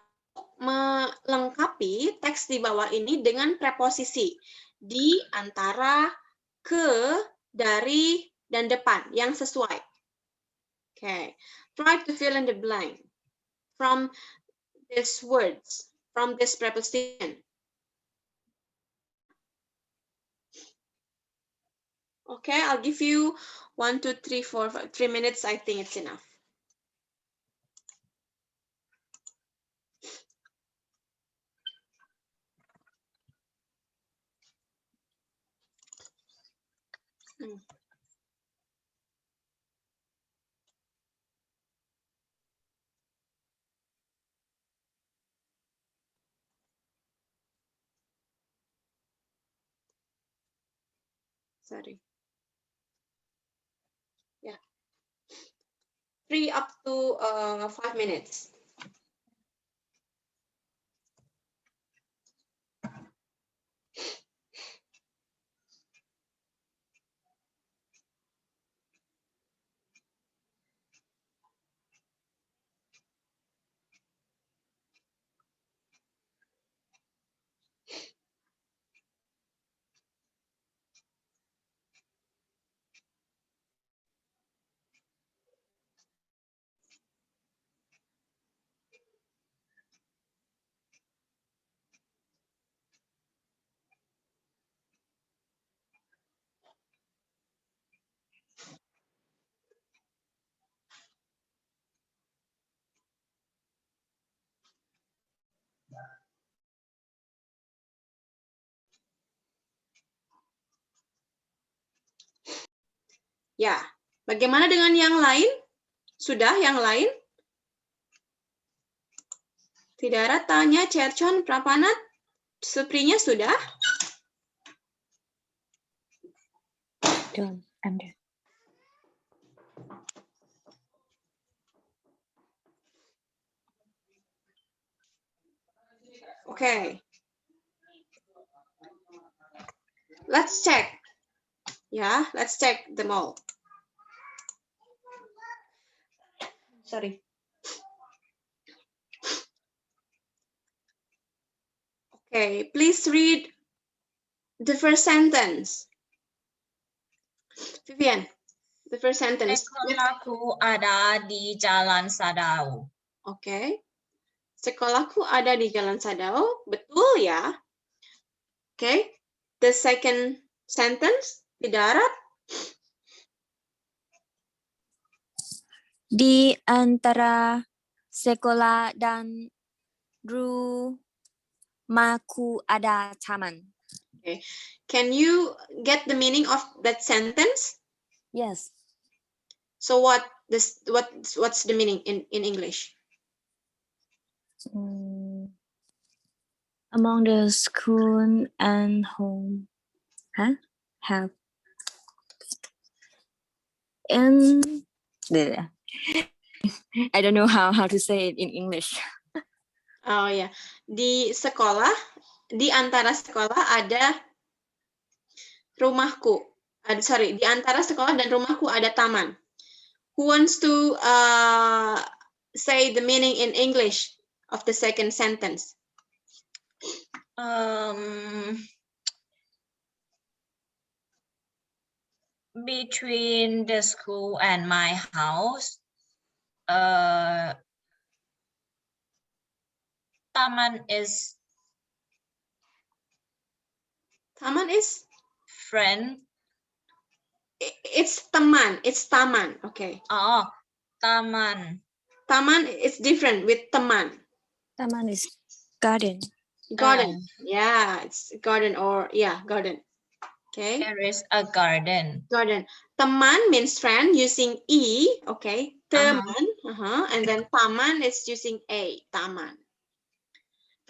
melengkapi teks di bawah ini dengan preposisi di, antara, ke, dari, dan depan yang sesuai. Okay, try to fill in the blank from these words, from this preposition. Okay, I'll give you 1, 2, 3, 4, 5, 3 minutes. I think it's enough. Sorry. Yeah. 3 up to 5 minutes. Ya. Bagaimana dengan yang lain? Sudah yang lain? Tidara tanya, Cherchon, Prapanat, Suprinya sudah? Done. I'm done. Okay. Let's check. Yeah, let's check them all. Sorry. Okay, please read the first sentence. Vivian, the first sentence. Sekolahku ada di Jalan Sadao. Okay. Sekolahku ada di Jalan Sadao. Betul ya. Okay. The second sentence, Tidara. Di antara sekolah dan rumahku ada taman. Okay. Can you get the meaning of that sentence? Yes. So what's the meaning in English? Among the school and home have I don't know how to say it in English. Oh ya, di sekolah, di antara sekolah ada rumahku. Sorry, di antara sekolah dan rumahku ada taman. Who wants to say the meaning in English of the second sentence? Between the school and my house, taman is friend. It's taman. It's taman. Okay. Oh, taman. Taman is different with teman. Taman is garden. Garden. Yeah, it's garden or garden. Okay. There is a garden. Garden. Teman means friend using E. Okay. Teman. And then taman is using A. Taman.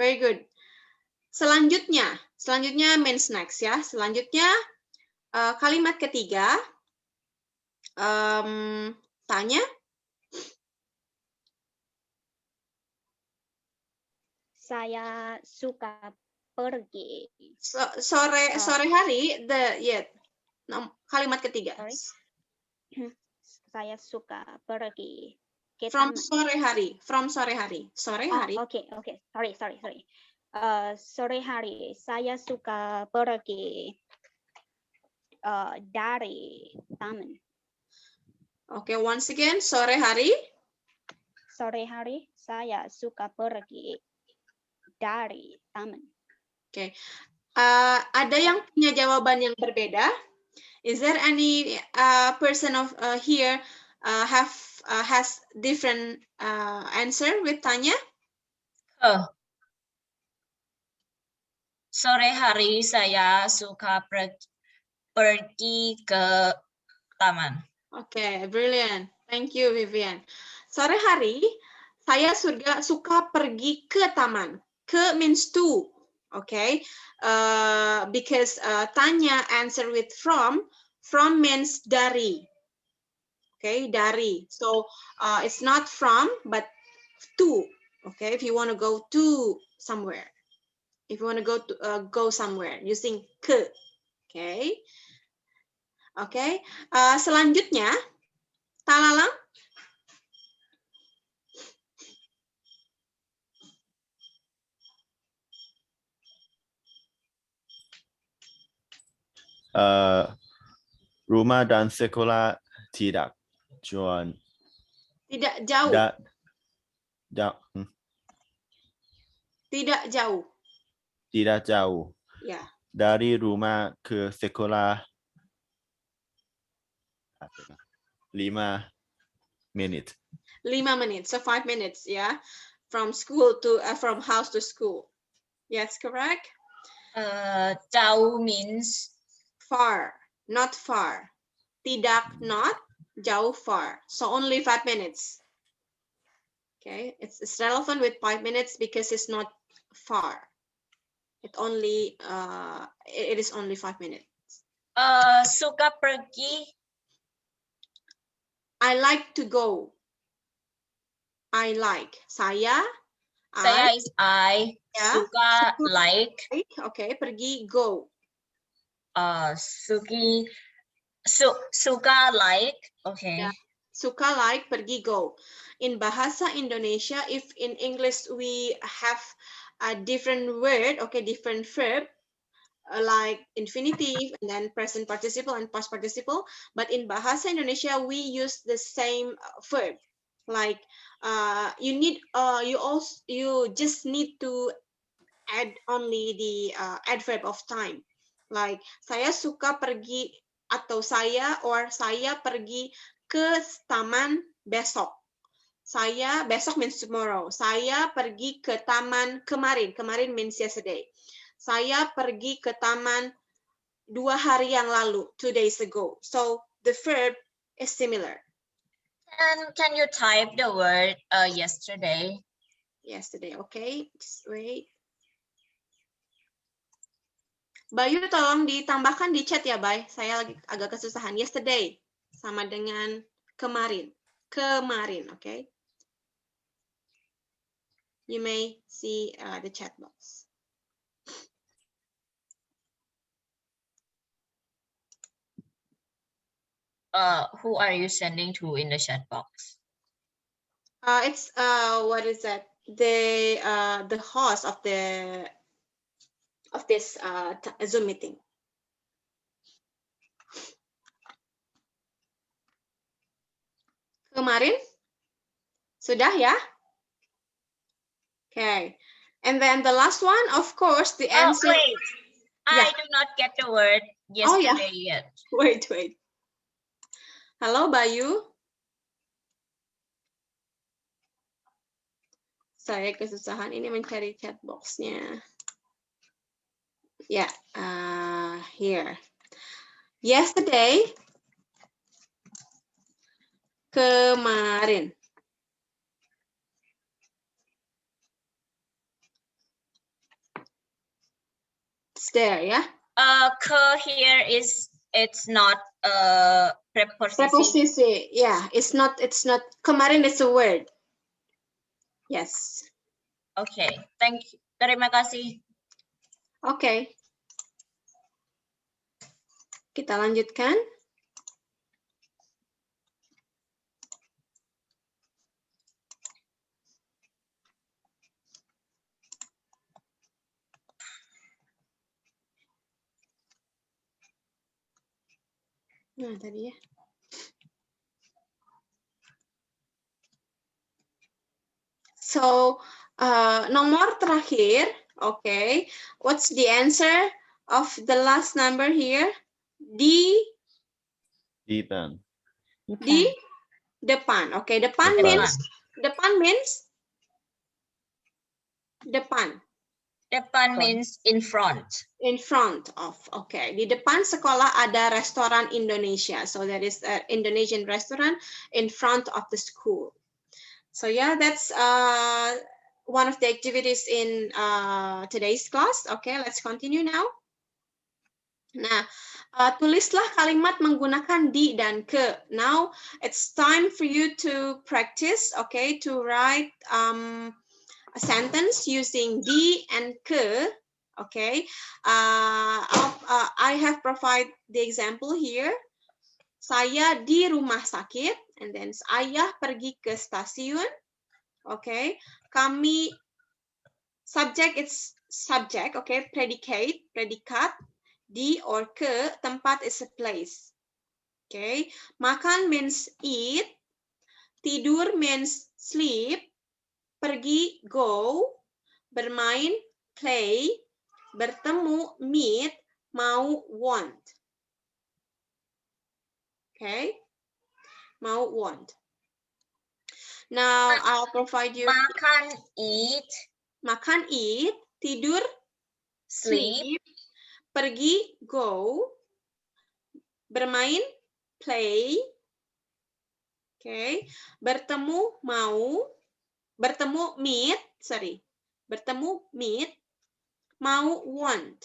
Very good. Selanjutnya means next ya. Selanjutnya kalimat ketiga. Tanya. Saya suka pergi. Sore hari kalimat ketiga. Sorry. Saya suka pergi ke From taman. sore hari. Sore hari. Okay. Sorry. Sore hari saya suka pergi dari taman. Okay, once again, sore hari. Sore hari saya suka pergi dari taman. Okay. Ada yang punya jawaban yang berbeda? Is there any person of here has different answer with Tanya? Sore hari saya suka pergi ke taman. Okay, brilliant. Thank you, Vivian. Sore hari saya suka pergi ke taman. Ke means to. Okay, because Tanya answer with from means dari. Okay, dari. So it's not from but to. Okay, if you want to go to somewhere, if you want to go somewhere using ke. Okay, selanjutnya Talalang. Rumah dan sekolah tidak jauh. Tidak jauh. Tidak jauh. Tidak jauh. Ya. Dari rumah ke sekolah 5 menit. 5 minutes, so 5 minutes, yeah, from school to from house to school. Yes, correct. Jauh means Far, not far. tidak, not, jauh, far. So only 5 minutes. Okay, it's relevant with 5 minutes because it's not far. It is only 5 minutes. Suka pergi. I like to go. I like. Saya Is I. Yeah. Suka like. Okay, pergi, go. Suka like. Okay. Yeah. Suka, like, pergi, go. In Bahasa Indonesia, if in English we have a different word, okay, different verb, like infinitive and then present participle and past participle, but in Bahasa Indonesia we use the same verb. Like you just need to add only the adverb of time. Like saya suka pergi atau saya pergi ke taman besok. Saya besok means tomorrow. Saya pergi ke taman kemarin. Kemarin means yesterday. Saya pergi ke taman 2 hari yang lalu, 2 days ago. So the verb is similar. And can you type the word yesterday? Yesterday, okay. Just wait. Bayu, tolong ditambahkan di chat ya, Bay. Saya lagi agak kesusahan. Yesterday sama dengan kemarin. Kemarin, okay. You may see the chat box. Who are you sending to in the chat box? It's what is that? The host of this Zoom meeting. Kemarin? Sudah ya? Okay. And then the last one, of course, the answer. Wait. I do not get the word yesterday yet. Wait. Halo, Bayu. Saya kesusahan ini mencari chat box-nya. Yeah, here. Yesterday. Kemarin. It's there, yeah? Here it's not a preposition. Preposition, yeah. It's not. Kemarin is a word. Yes. Okay, thank you. Terima kasih. Okay. Kita lanjutkan. Nah, tadi ya. So, nomor terakhir, okay. What's the answer of the last number here? Di depan. Di depan. Okay, depan means depan. Depan means in front. In front of, okay. Di depan sekolah ada restoran Indonesia. So that is an Indonesian restaurant in front of the school. So yeah, that's one of the activities in today's class. Okay, let's continue now. Nah, tulislah kalimat menggunakan di dan ke. Now, it's time for you to practice, okay, to write a sentence using di and ke. Okay, I have provided the example here. Saya di rumah sakit, and then ayah pergi ke stasiun. Okay, kami subject, it's subject. Okay, predikat. Di or ke, tempat is a place. Okay, makan means eat, tidur means sleep, pergi go, bermain play, bertemu meet, mau want. Okay, mau want. Now I'll provide you. Makan eat, tidur sleep, pergi go, bermain play. Okay. Bertemu, mau. Bertemu, meet. Sorry. Bertemu, meet. Mau, want.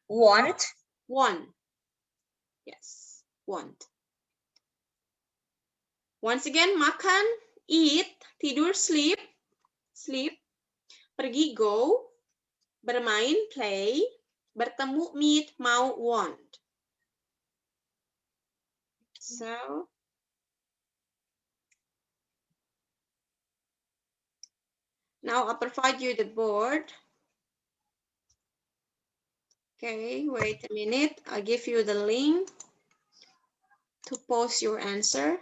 Want. Want. Yes, want. Once again, makan, eat, tidur, sleep. Sleep. Pergi, go. Bermain, play. Bertemu, meet, mau, want. So, now I'll provide you the board. Okay, wait a minute. I'll give you the link to post your answer.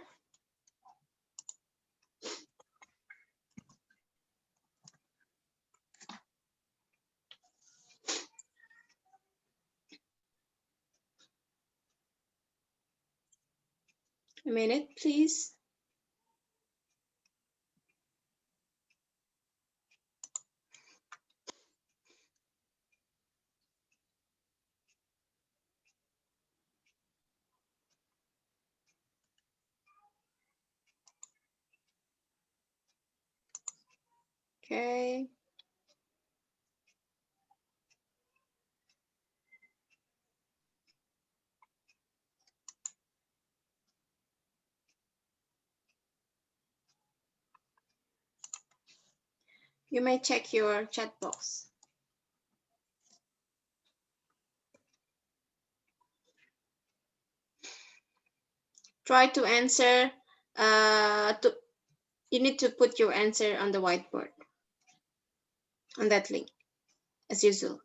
A minute, please. Okay. You may check your chat box. Try to answer, you need to put your answer on the whiteboard, on that link, as usual.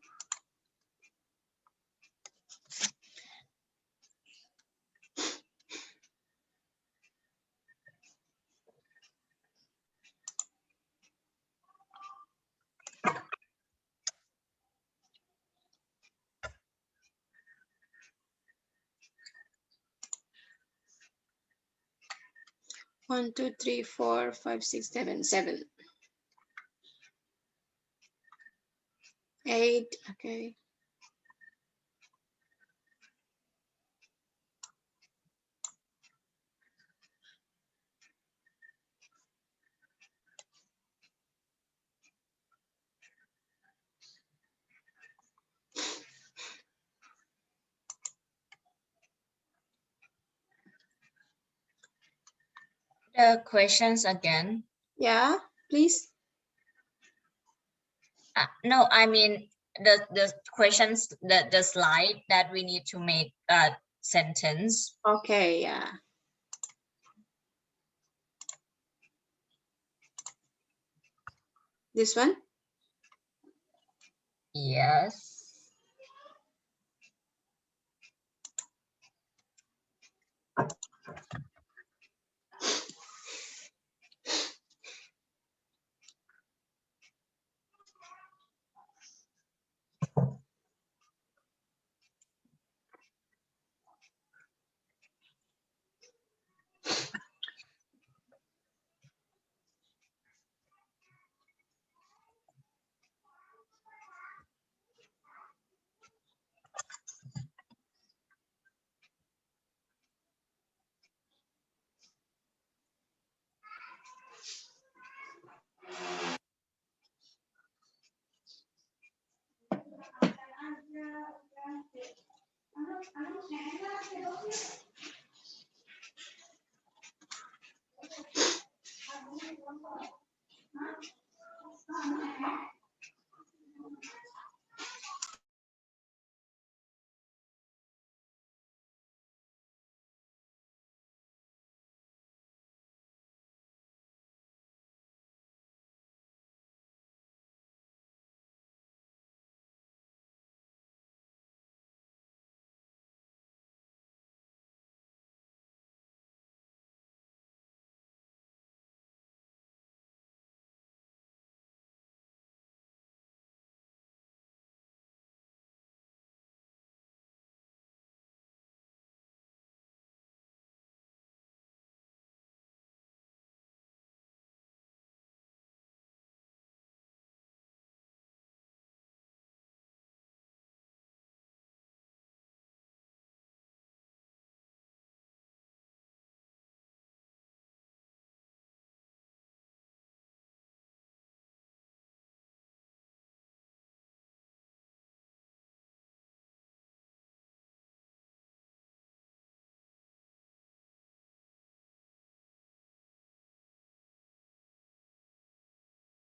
One, two, three, four, five, six, seven, 8, okay. The questions again. Yeah, please. No, I mean the questions, the slide that we need to make a sentence. Okay, yeah. This one? Yes.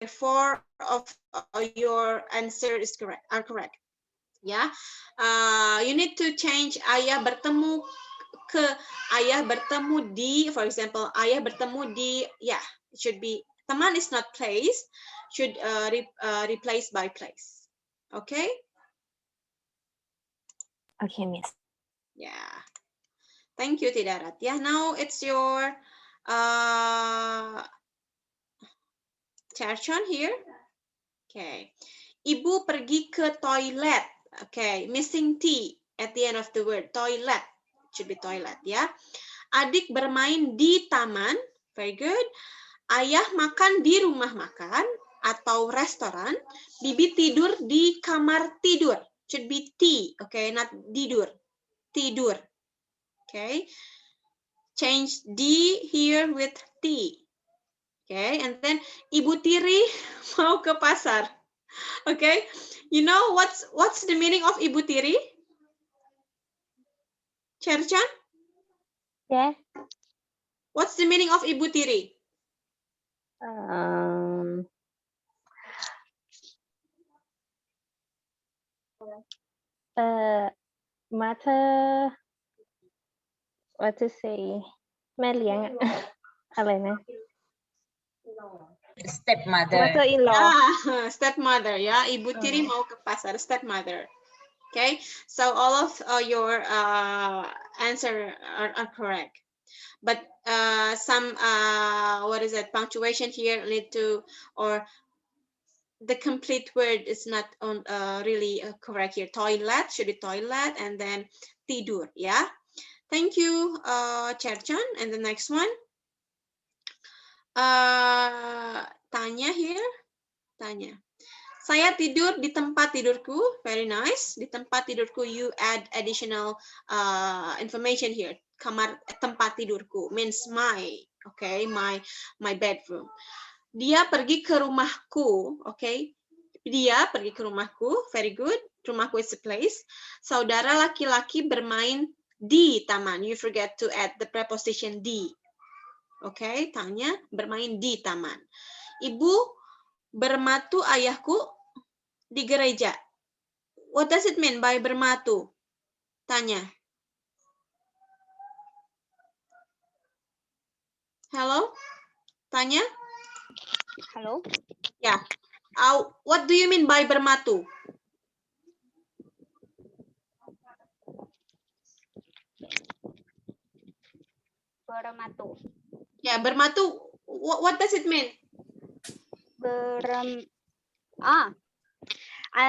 4 of your answer is correct. Ya, you need to change ayah bertemu ke ayah bertemu di. For example, ayah bertemu di. Yeah, it should be teman is not place. Should replace by place. Okay. Okay, Miss. Yeah. Thank you, Tidarat. Yeah, now it's your Cherchon here. Okay. Ibu pergi ke toilet. Okay, missing T at the end of the word. Toilet. Should be toilet, ya. Adik bermain di taman. Very good. Ayah makan di rumah makan atau restoran. Bibi tidur di kamar tidur. Should be T. Okay, not tidur. Tidur. Okay. Change D here with T. Okay, and then Ibu Tiri mau ke pasar. Okay, you know what's the meaning of Ibu Tiri? Cherchan? Yeah. What's the meaning of Ibu Tiri? Mother, what to say? แม่เลี้ยง อะไรนะ Stepmother. Mother-in-law. Yeah, stepmother. Yeah, Ibu Tiri mau ke pasar. Stepmother. Okay, so all of your answer are correct. But some what is it, punctuation here need to, or the complete word is not on really correct here. Toilet should be toilet, and then tidur. Yeah, thank you, Cherchan. And the next one, Tanya here. Tanya, saya tidur di tempat tidurku. Very nice. Di tempat tidurku, you add additional information here. Kamar tempat tidurku means my, okay, my bedroom. Dia pergi ke rumahku, okay. Dia pergi ke rumahku, very good. Rumahku is a place. Saudara laki-laki bermain di taman. You forget to add the preposition di. Okay, Tanya bermain di taman. Ibu bermatu ayahku di gereja. What does it mean by bermatu? Tanya. Hello? Tanya? Hello. Yeah. What do you mean by bermatu? Bermatu. Yeah, bermatu. What does it mean? I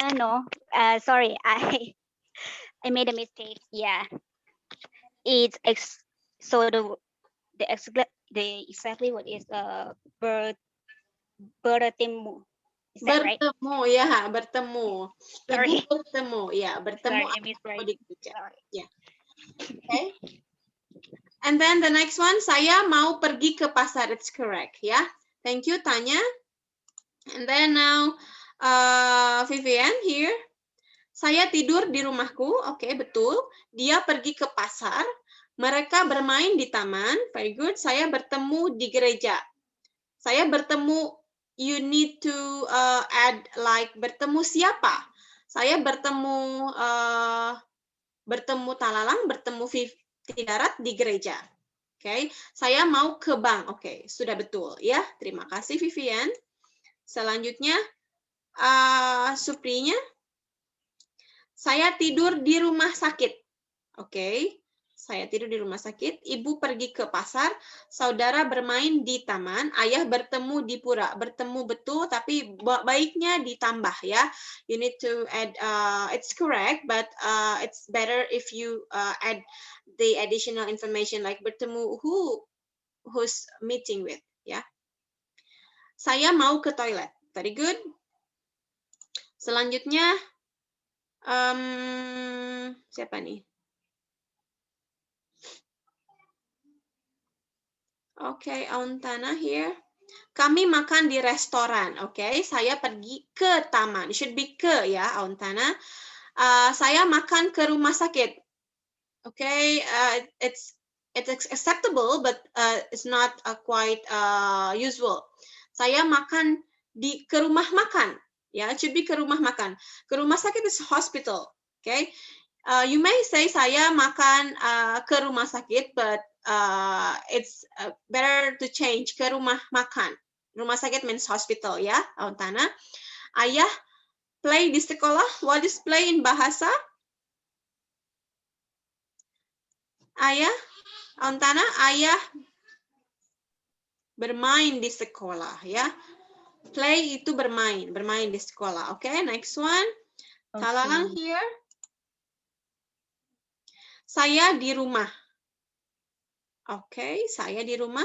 don't know. Sorry, I made a mistake. Yeah, it's so the exactly what is bertemu. Is that right? Bertemu, ya, bertemu. Sorry. Bertemu, ya, bertemu. Sorry, I misread. Sorry. Yeah. Okay. And then the next one, saya mau pergi ke pasar. It's correct, ya. Thank you, Tanya. And then now, Vivian here. Saya tidur di rumahku. Oke, betul. Dia pergi ke pasar. Mereka bermain di taman. Very good. Saya bertemu di gereja. Saya bertemu, you need to add like bertemu siapa? Saya bertemu Talalang, bertemu Tidarat di gereja. Oke, saya mau ke bank. Oke, sudah betul ya. Terima kasih Vivian. Selanjutnya Suprinya. Saya tidur di rumah sakit. Oke, saya tidur di rumah sakit. Ibu pergi ke pasar. Saudara bermain di taman. Ayah bertemu di pura. Bertemu betul, tapi baiknya ditambah ya. You need to add. It's correct, but it's better if you add the additional information like bertemu who's meeting with. Ya. Saya mau ke toilet. Very good. Selanjutnya. Siapa nih? Oke, Auntana here. Kami makan di restoran. Oke, saya pergi ke taman. It should be ke ya, Auntana. Saya makan ke rumah sakit. Oke, it's acceptable, but it's not quite usual. Saya makan ke rumah makan. Ya, it should be ke rumah makan. Ke rumah sakit is hospital. Okay. You may say saya makan ke rumah sakit, but it's better to change ke rumah makan. Rumah sakit means hospital, ya, Auntana. Ayah play di sekolah. What is play in bahasa? Ayah, Auntana, ayah bermain di sekolah, ya. Play itu bermain di sekolah. Okay, next one. Talalang here. Saya di rumah. Oke, saya di rumah.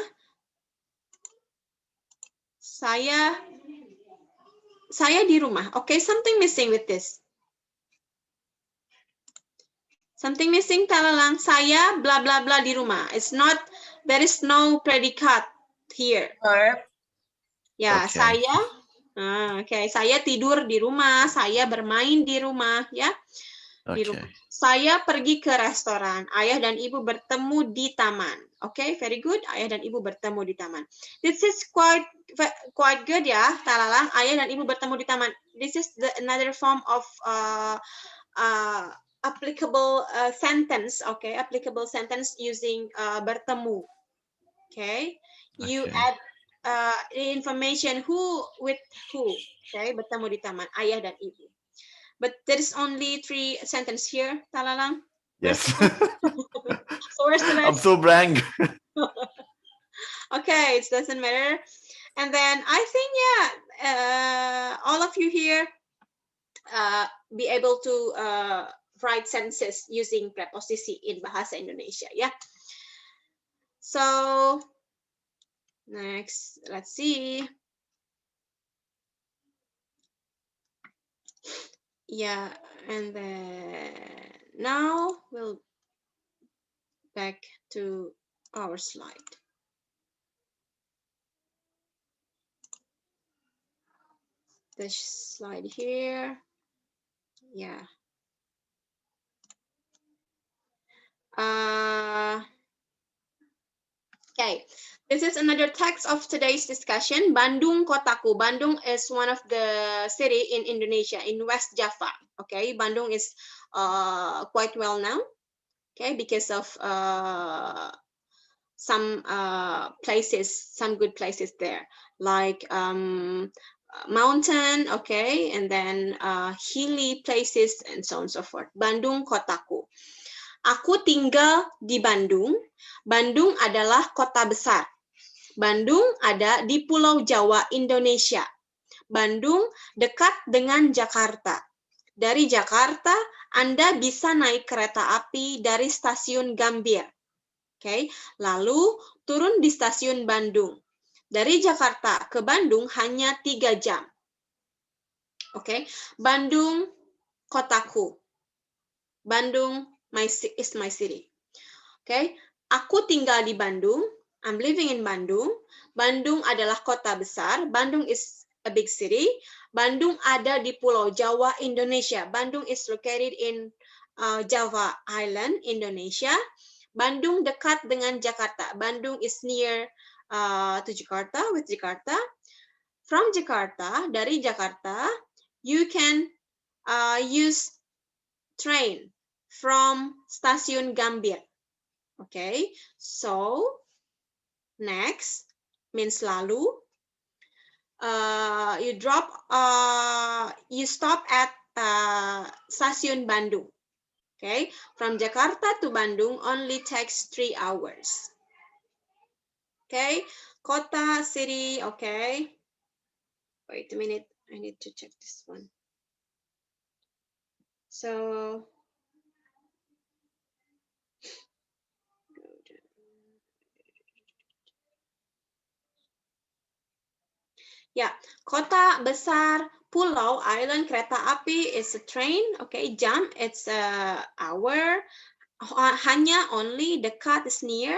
Saya di rumah. Okay, something missing with this. Something missing, Talalang. Saya bla bla bla di rumah. It's not, there is no predicate here. Verb. Ya, Okay. saya. Oke, saya tidur di rumah. Saya bermain di rumah, ya. Di rumah. Saya pergi ke restoran. Ayah dan ibu bertemu di taman. Okay, very good. Ayah dan ibu bertemu di taman. This is quite good, ya, Talalang. Ayah dan ibu bertemu di taman. This is another form of applicable sentence. Okay, applicable sentence using bertemu. Okay, you add information who with who. Okay, bertemu di taman. Ayah dan ibu. But there is only 3 sentences here, Talalang. Yes. So where's the rest? I'm so blank. Okay, it doesn't matter. And then I think, yeah, all of you here be able to write sentences using preposisi in Bahasa Indonesia, yeah. So next, let's see. Yeah, and then now we'll back to our slide. The slide here. Yeah. Okay, this is another text of today's discussion. Bandung Kotaku. Bandung is one of the city in Indonesia, in West Java. Okay, Bandung is quite well known. Okay, because of some places, some good places there, like mountain, okay, and then hilly places, and so on and so forth. Bandung Kotaku. Aku tinggal di Bandung. Bandung adalah kota besar. Bandung ada di Pulau Jawa, Indonesia. Bandung dekat dengan Jakarta. Dari Jakarta, Anda bisa naik kereta api dari stasiun Gambir. Oke, lalu turun di stasiun Bandung. Dari Jakarta ke Bandung hanya 3 jam. Oke, Bandung kotaku. Bandung is my city. Oke, aku tinggal di Bandung. I'm living in Bandung. Bandung adalah kota besar. Bandung is a big city. Bandung ada di Pulau Jawa, Indonesia. Bandung is located in Java Island, Indonesia. Bandung dekat dengan Jakarta. Bandung is near to Jakarta, with Jakarta. From Jakarta, dari Jakarta, you can use train from Stasiun Gambir. Okay, so next means lalu. You stop at Stasiun Bandung. Okay, from Jakarta to Bandung only takes 3 hours. Okay, kota, city. Okay, wait a minute. I need to check this one. So. Ya, kota besar, pulau, island, kereta api is a train, okay, jam, it's a hour, hanya, only, dekat is near,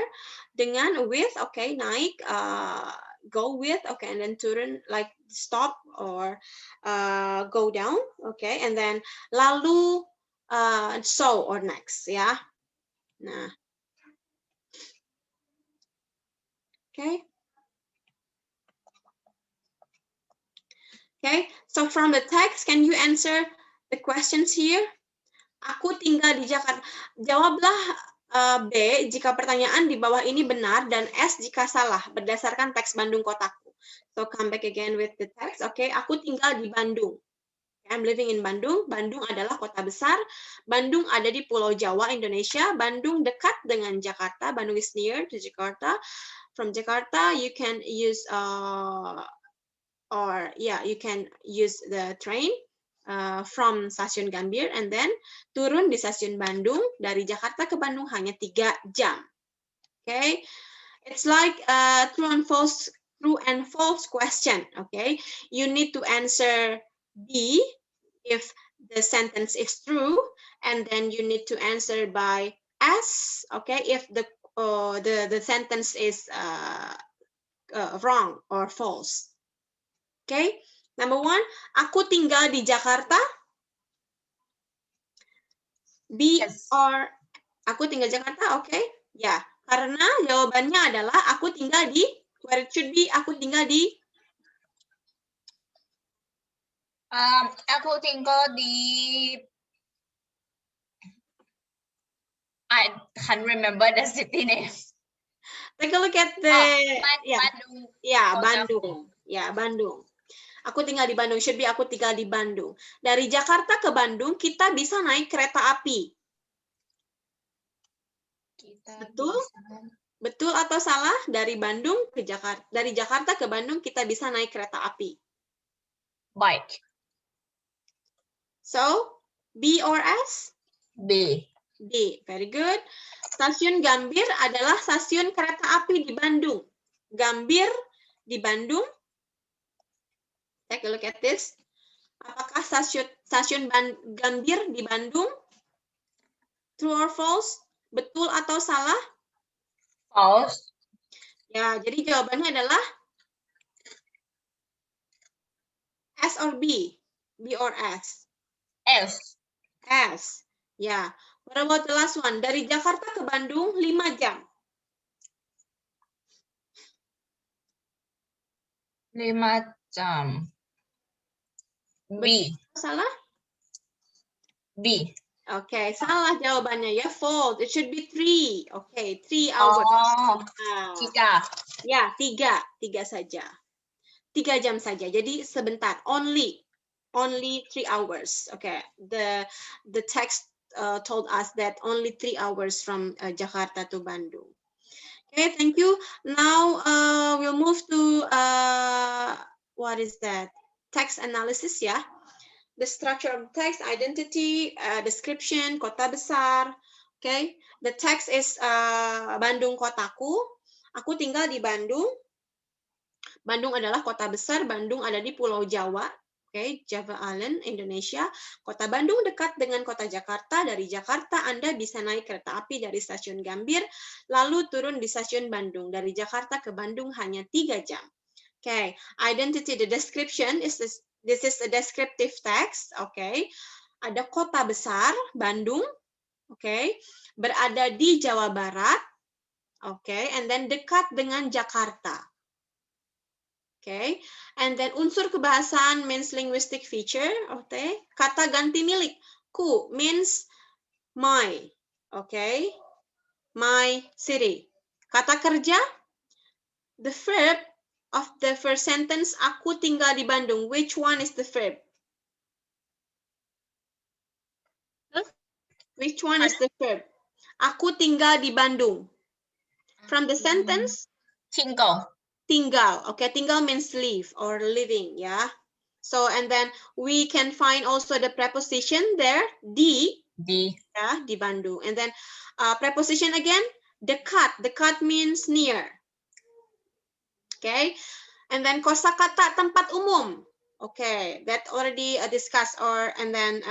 dengan, with, okay, naik, go with, okay, and then turun, like stop or go down, okay, and then lalu, so or next, ya. Nah, okay. Okay, so from the text, can you answer the questions here? Aku tinggal di Jakarta. Jawablah B jika pertanyaan di bawah ini benar dan S jika salah berdasarkan teks Bandung Kotaku. So come back again with the text. Okay, aku tinggal di Bandung. I'm living in Bandung. Bandung adalah kota besar. Bandung ada di Pulau Jawa, Indonesia. Bandung dekat dengan Jakarta. Bandung is near to Jakarta. From Jakarta, you can use you can use the train from Stasiun Gambir and then turun di Stasiun Bandung. Dari Jakarta ke Bandung hanya 3 jam. Okay, it's like true and false question. Okay, you need to answer B if the sentence is true, and then you need to answer by S. Okay, if the sentence is wrong or false. Okay, number 1, aku tinggal di Jakarta. B Yes. or aku tinggal di Jakarta. Okay, ya, karena jawabannya adalah aku tinggal di, where it should be, aku tinggal di aku tinggal di, I can't remember the city name. take a look at the Bandung. Bandung. Ya, Bandung. Aku tinggal di Bandung. Should be aku tinggal di Bandung. Dari Jakarta ke Bandung kita bisa naik kereta api. Betul? Betul atau salah? Dari Bandung ke Jakarta. Dari Jakarta ke Bandung kita bisa naik kereta api. Bike. So, B or S? B. B. Very good. Stasiun Gambir adalah stasiun kereta api di Bandung. Gambir di Bandung. Take a look at this. Apakah stasiun Gambir di Bandung? True or false? Betul atau salah? False. Ya, jadi jawabannya adalah S or B? B or S? S. S. Ya. What about the last one? Dari Jakarta ke Bandung 5 jam. 5 jam. B. Salah? B. Oke, salah jawabannya ya. False. It should be 3. Oke, 3 hours. Oh, Nah, 3. ya, 3 saja. 3 jam saja. Jadi sebentar. Only 3 hours. Okay. The text told us that only 3 hours from Jakarta to Bandung. Okay, thank you. Now we'll move to what is that? Text analysis, ya. The structure of text, identity, description, kota besar. Okay, the text is Bandung kotaku. Aku tinggal di Bandung. Bandung adalah kota besar. Bandung ada di Pulau Jawa. Okay, Java Island, Indonesia. Kota Bandung dekat dengan kota Jakarta. Dari Jakarta Anda bisa naik kereta api dari stasiun Gambir, lalu turun di stasiun Bandung. Dari Jakarta ke Bandung hanya 3 jam. Okay, identity, the description is this is a descriptive text. Okay, ada kota besar Bandung. Okay, berada di Jawa Barat. Okay, and then dekat dengan Jakarta. Okay, and then unsur kebahasaan means linguistic feature. Okay, kata ganti milik ku means my. Okay, my city. Kata kerja, the verb of the first sentence, aku tinggal di Bandung. Which one is the verb? Which one is the verb? Aku tinggal di Bandung. From the sentence, Tinggal. tinggal. Okay, tinggal means live or living, yeah. So, and then we can find also the preposition there, di, yeah, di Bandung. And then preposition again, dekat. Dekat means near. Okay, and then kosakata tempat umum. Okay, that already discussed and then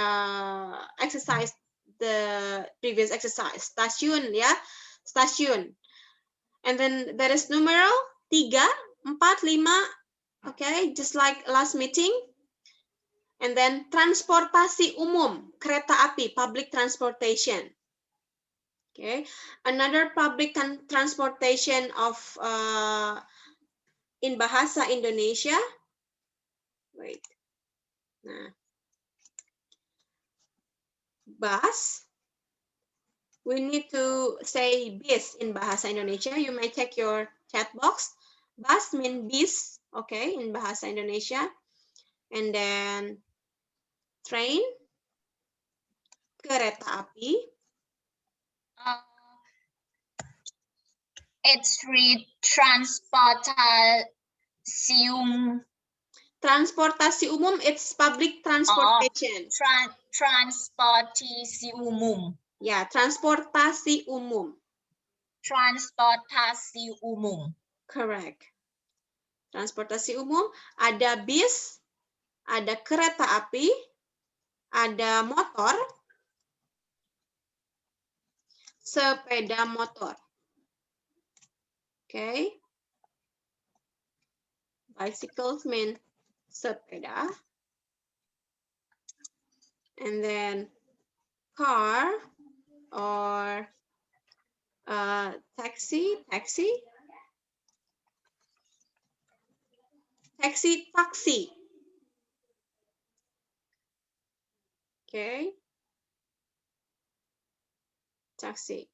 exercise the previous exercise. Stasiun, ya, stasiun. And then there is numeral 3, 4, 5. Okay, just like last meeting. And then transportasi umum, kereta api, public transportation. Okay, another public transportation of in bahasa Indonesia. Wait, Nah. Bus. We need to say bis in Bahasa Indonesia. You may check your chat box. Bus mean bis, okay, in Bahasa Indonesia. And then train, kereta api. It's read transportasi Transportasi umum, it's public transportation. Transportasi umum. Ya, transportasi umum. Transportasi umum. Correct. Transportasi umum, ada bis, ada kereta api, ada motor, sepeda motor. Okay. Bicycles mean sepeda. And then car or taxi. Taxi, taxi. Okay. Taxi.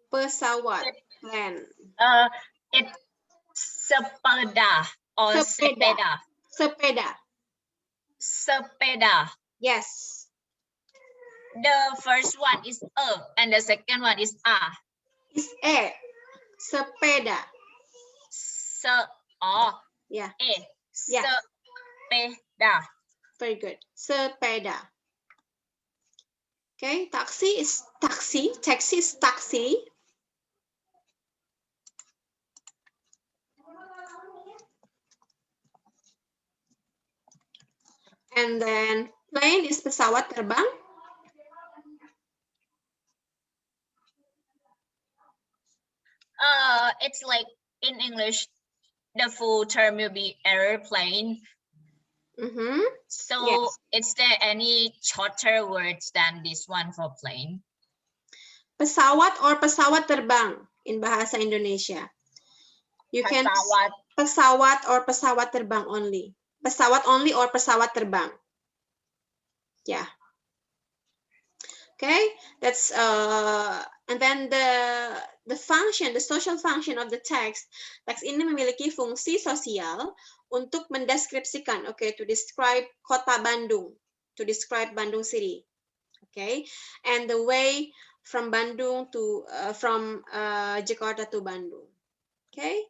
Pesawat, plane. It's sepeda or sepeda. Sepeda. Sepeda. Yes. The first one is and the second one is a. Is a. Sepeda. Yeah. Yeah. Sepeda. Very good. Sepeda. Okay. Taxi is taxi. Taxi is taxi. And then plane is pesawat terbang. It's like in English, the full term will be airplane. So yes. Is there any shorter words than this one for plane? Pesawat or pesawat terbang in Bahasa Indonesia. You can pesawat or pesawat terbang only. Pesawat only or pesawat terbang. Yeah. Okay, that's and then the function, the social function of the text. Teks ini memiliki fungsi sosial untuk mendeskripsikan, okay, to describe kota Bandung, to describe Bandung City, okay, and the way from Bandung to from Jakarta to Bandung, okay.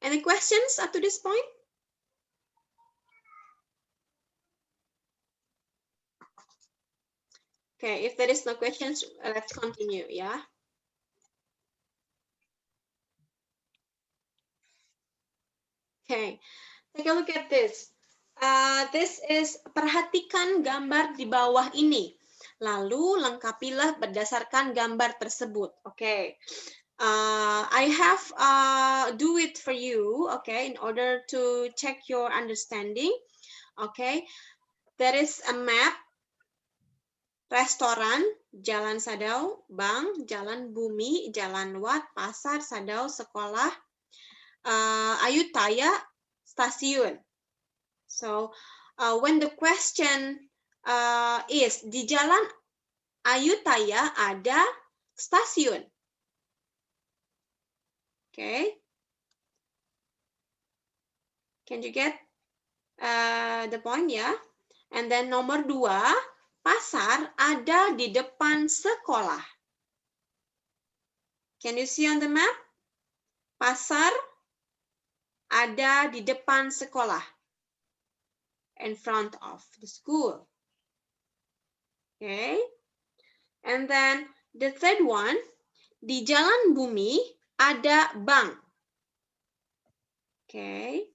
Any questions up to this point? Okay, if there is no questions, let's continue, yeah. Okay, take a look at this. This is, perhatikan gambar di bawah ini. Lalu lengkapilah berdasarkan gambar tersebut. Okay, I have do it for you, okay, in order to check your understanding. Okay, there is a map. Restoran, Jalan Sadao, Bank, Jalan Bumi, Jalan Wat, Pasar, Sadao, Sekolah, Ayutthaya, Stasiun. So, when the question is, di Jalan Ayutthaya ada stasiun. Okay. Can you get the point, ya? Yeah? And then nomor 2, pasar ada di depan sekolah. Can you see on the map? Pasar ada di depan sekolah. In front of the school. Okay. And then the third one, di Jalan Bumi ada bank. Okay.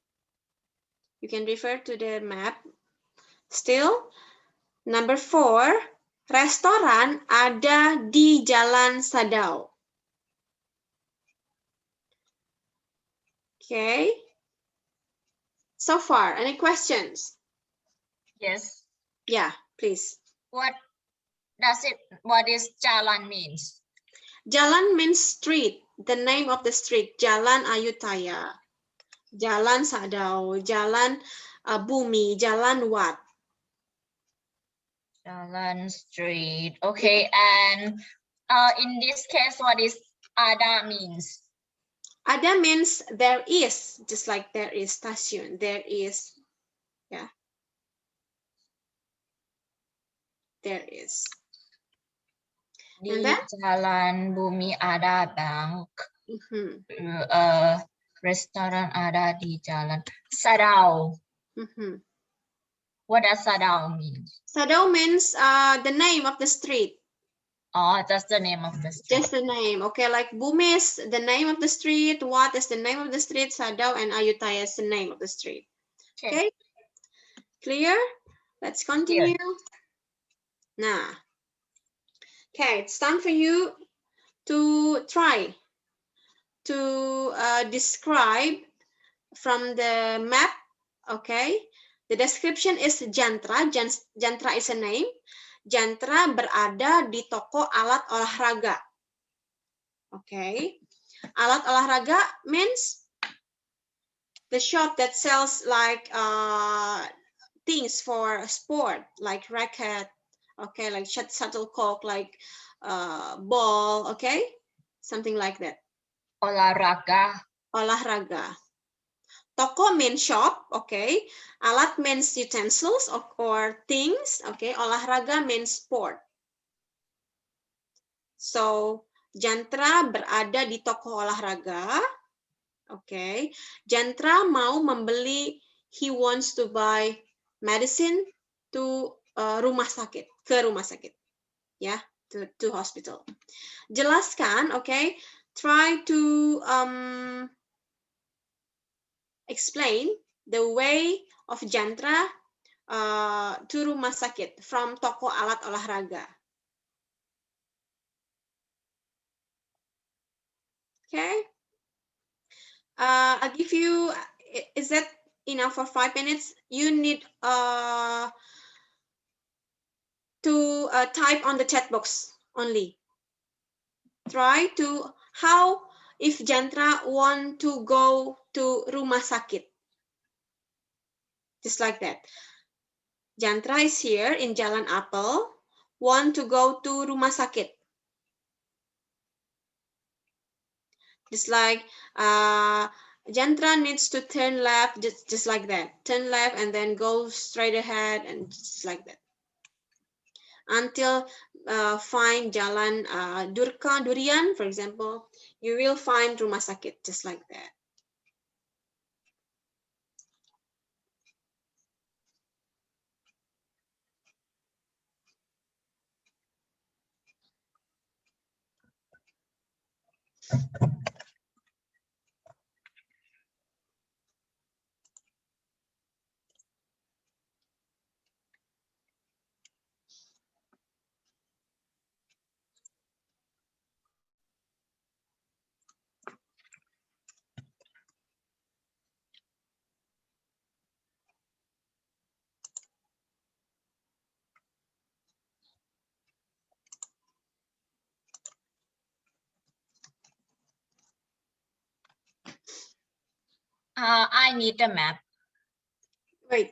You can refer to the map. Still, number 4, restoran ada di Jalan Sadao. Okay. So far, any questions? Yes. Yeah, please. What is jalan means? Jalan means street, the name of the street, Jalan Ayutthaya. Jalan Sadao, Jalan Bumi, Jalan what? Jalan street. Okay, and in this case, what is ada means? Ada means there is, just like there is station, there is, yeah. There is. Di And then? Jalan Bumi ada bank. Restoran ada di Jalan Sadao. What does Sadao mean? Sadao means the name of the street. Oh, that's the name of the street. Just the name. Okay, like Bumi is the name of the street. Wat is the name of the street. Sadao and Ayutthaya is the name of the street. Okay. Clear? Let's continue. Nah. Okay, it's time for you to try to describe from the map. Okay. The description is jantra. Jantra is a name. Jantra berada di toko alat olahraga. Okay. Alat olahraga means the shop that sells like things for sport, like racket, okay, like shuttlecock, like ball, okay, something like that. Olahraga. Olahraga. Toko means shop, okay. Alat means utensils or things, okay. Olahraga means sport. So, Jantra berada di toko olahraga, okay. Jantra mau membeli, he wants to buy medicine to rumah sakit, ke rumah sakit, ya, to hospital. Jelaskan, okay. Try to explain the way of Jantra to rumah sakit from toko alat olahraga. Okay. I'll give you, is that enough for 5 minutes? You need to type on the chat box only. Try to, how if Jantra want to go to rumah sakit. Just like that. Jantra is here in Jalan Apel, want to go to rumah sakit. Just like Jantra needs to turn left, just like that. Turn left and then go straight ahead and just like that. Until find Jalan Durian, for example, you will find rumah sakit, just like that. I need a map. Wait.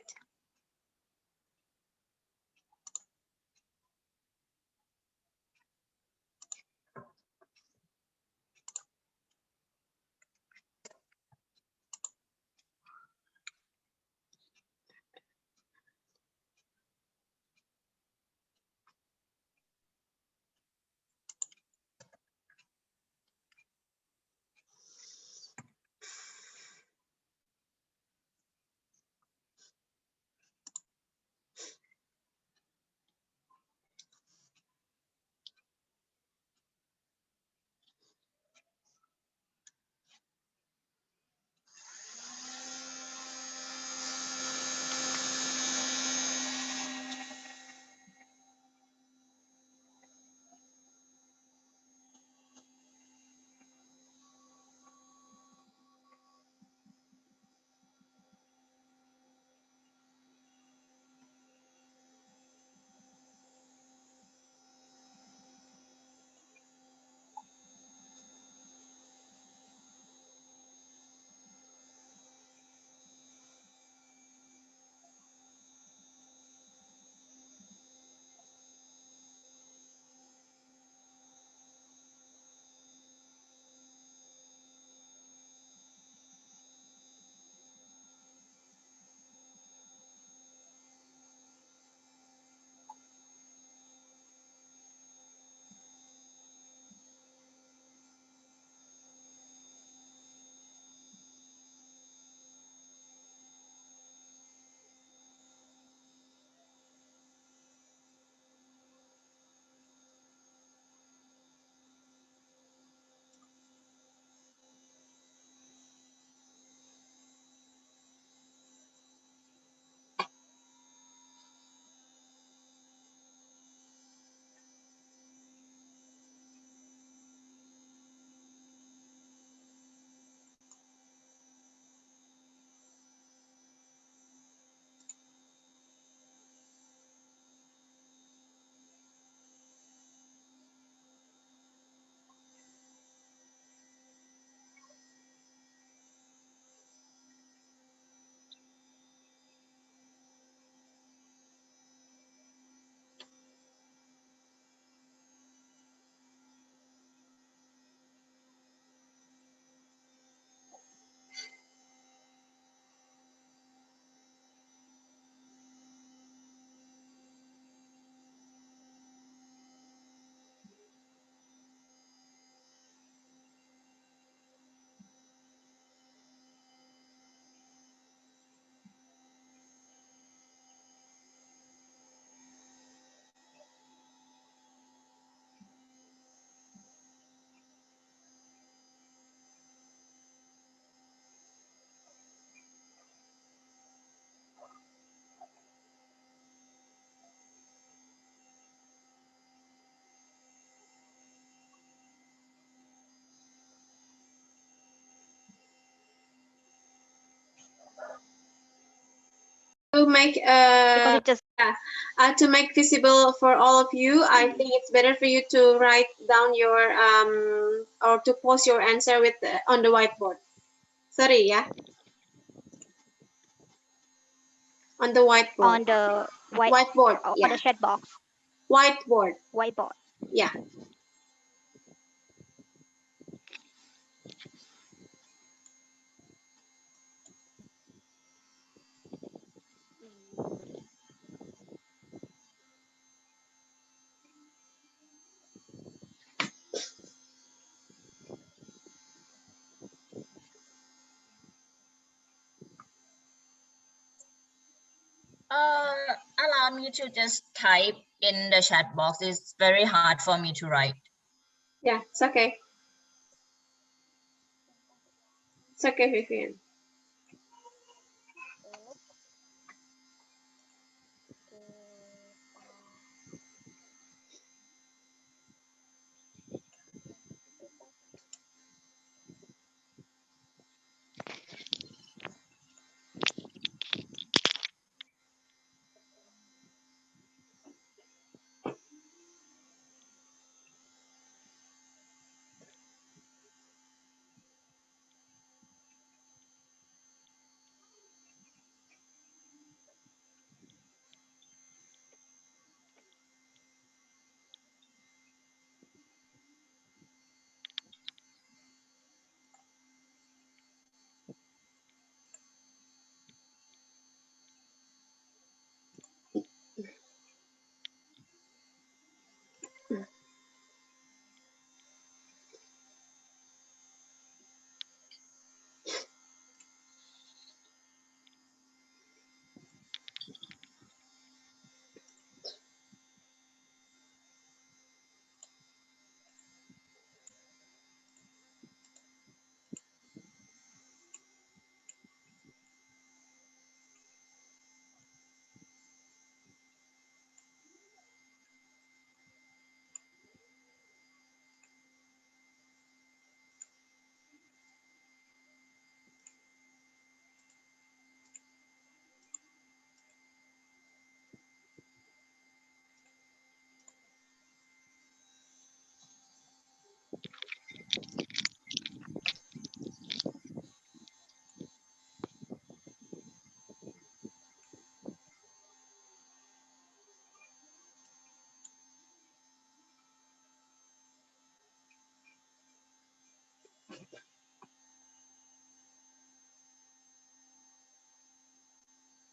To make because it just to make visible for all of you, I think it's better for you to write down your or to post your answer with on the whiteboard. Sorry, yeah. On the whiteboard. on the whiteboard. on Yeah. the chat box. Whiteboard. Whiteboard. Yeah. Allow me to just type in the chat box. It's very hard for me to write. Yeah, it's okay. It's okay, Vivian.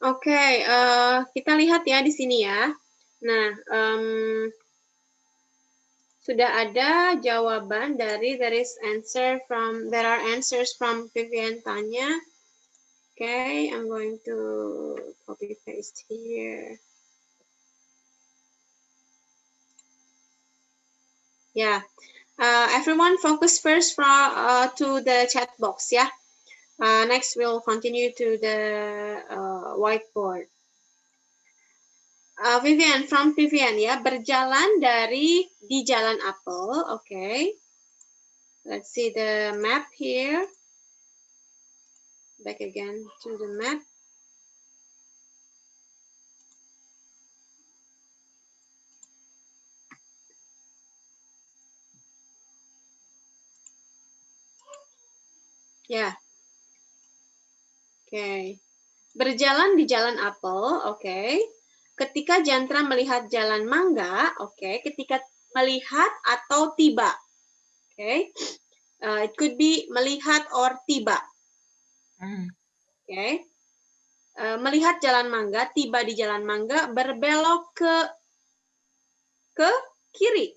Oke, kita lihat ya di sini ya. Nah, sudah ada jawaban dari there are answers from Vivian Tanya. Okay, I'm going to copy paste here. Yeah, everyone focus first to the chat box ya. Next we'll continue to the whiteboard. Vivian, from Vivian ya, berjalan di Jalan Apel, okay. Let's see the map here. Back again to the map. Ya. Yeah. Okay. Berjalan di Jalan Apel, okay. Ketika Jantra melihat Jalan Mangga, okay. Ketika melihat atau tiba, okay. It could be melihat or tiba. Okay. Melihat Jalan Mangga, tiba di Jalan Mangga, berbelok ke kiri.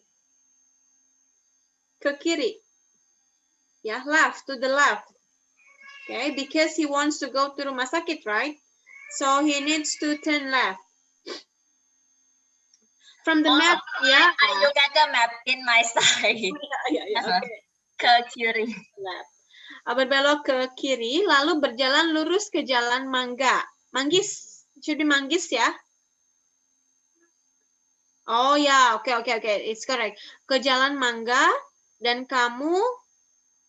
Ke kiri. Ya, left, to the left. Okay, because he wants to go to rumah sakit, right? So he needs to turn left. From the map, yeah. I look at the map in my side. Okay. Ke kiri. Left. Berbelok ke kiri, lalu berjalan lurus ke Jalan Mangga. Manggis, should be Manggis ya. Oh ya, oke, it's correct. Ke Jalan Mangga dan kamu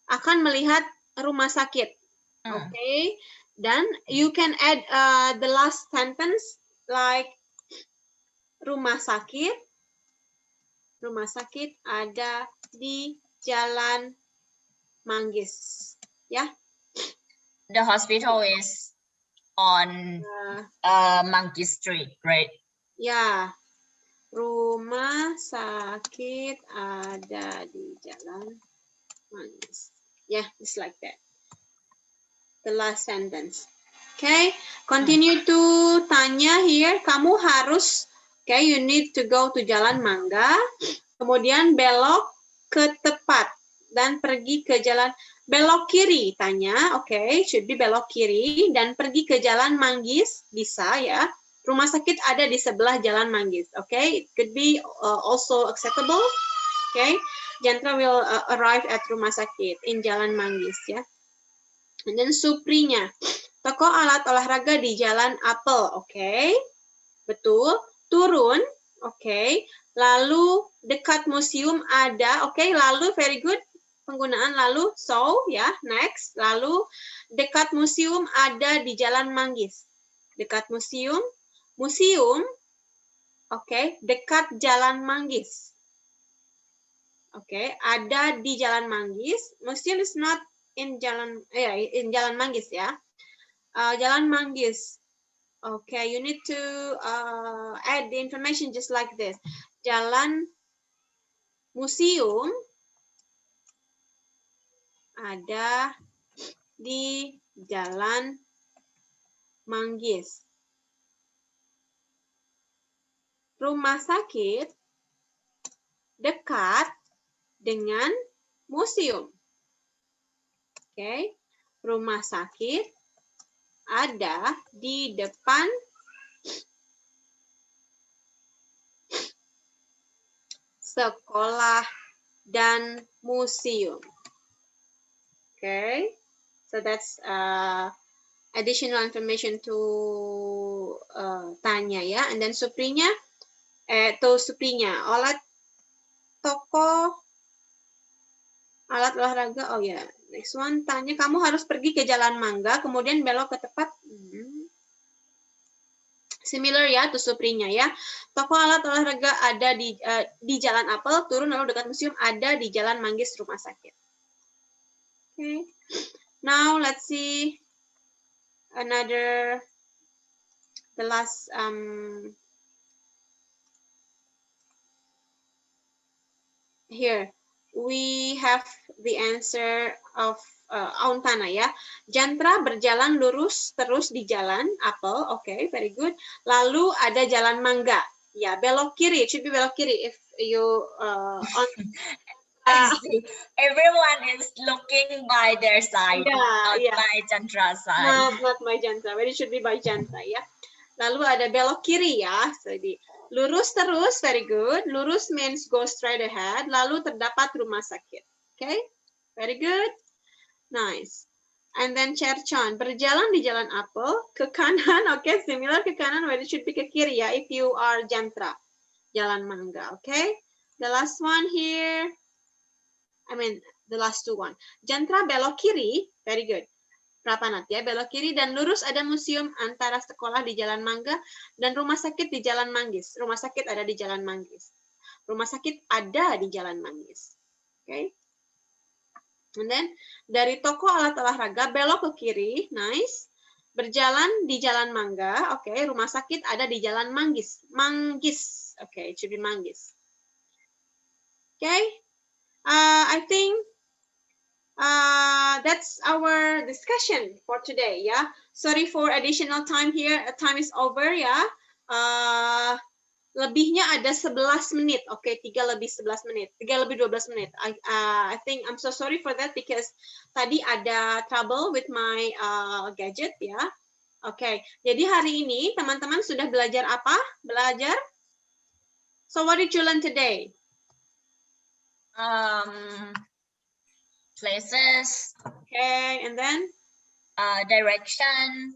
akan melihat rumah sakit. Okay. Then you can add the last sentence like rumah sakit ada di Jalan Manggis. Ya. The hospital is on Manggis Street, right? Ya. Rumah sakit ada di Jalan Manggis. Yeah, it's like that. The last sentence. Okay, continue to tanya here. Kamu harus, okay, you need to go to Jalan Mangga. Kemudian belok ke tepat dan pergi ke jalan belok kiri. Tanya, okay, should be belok kiri dan pergi ke Jalan Manggis. Bisa ya. Rumah sakit ada di sebelah Jalan Manggis. Okay, it could be also acceptable. Okay, Jantra will arrive at rumah sakit in Jalan Manggis ya. And then Suprinya, toko alat olahraga di Jalan Apel, okay, betul. Turun, okay. Lalu dekat museum ada, okay. Lalu very good penggunaan lalu. So ya, next. Lalu dekat museum ada di Jalan Manggis. Dekat museum, okay. Dekat Jalan Manggis. Okay, ada di Jalan Manggis. Museum is not in Jalan Manggis ya. Jalan Manggis. Okay, you need to add the information just like this. Jalan museum ada di Jalan Manggis. Rumah sakit dekat dengan museum. Okay, rumah sakit ada di depan sekolah dan museum. Okay, so that's additional information to tanya ya. And then Suprinya, toko alat olahraga. Oh ya, next one tanya kamu harus pergi ke Jalan Mangga, kemudian belok ke tepat. Similar ya to Suprinya ya. Toko alat olahraga ada di Jalan Apel, turun lalu dekat museum ada di Jalan Manggis rumah sakit. Okay. Now let's see the last here. We have the answer of Auntana ya. Jantra berjalan lurus terus di Jalan Apel. Okay, very good. Lalu ada Jalan Mangga. Ya, belok kiri. It should be belok kiri if you Everyone is looking by their side, not by Jantra's side. Not by Jantra, but it should be by Jantra ya. Lalu ada belok kiri ya. Jadi lurus terus, very good. Lurus means go straight ahead. Lalu terdapat rumah sakit. Okay, very good. Nice. And then Cherchon, berjalan di Jalan Apel, ke kanan, okay, similar ke kanan, but it should be ke kiri ya, if you are Jantra. Jalan Mangga, okay. The last one here, the last one. Jantra belok kiri, very good. Prapanat ya, belok kiri dan lurus ada museum antara sekolah di Jalan Mangga dan rumah sakit di Jalan Manggis. Rumah sakit ada di Jalan Manggis. Rumah sakit ada di Jalan Manggis. Okay. And then dari toko alat olahraga belok ke kiri, nice. Berjalan di Jalan Mangga, oke. Okay. Rumah sakit ada di Jalan Manggis. Manggis, oke, okay. It should be Manggis. Okay, I think that's our discussion for today. Yeah, sorry for additional time here. Time is over ya. Lebihnya ada 11 menit. Oke, 3 lebih 11 menit. 3 lebih 12 menit. I think I'm so sorry for that because tadi ada trouble with my gadget ya. Oke, jadi hari ini teman-teman sudah belajar apa? Belajar? So what did you learn today? Places. Okay, and then? Direction.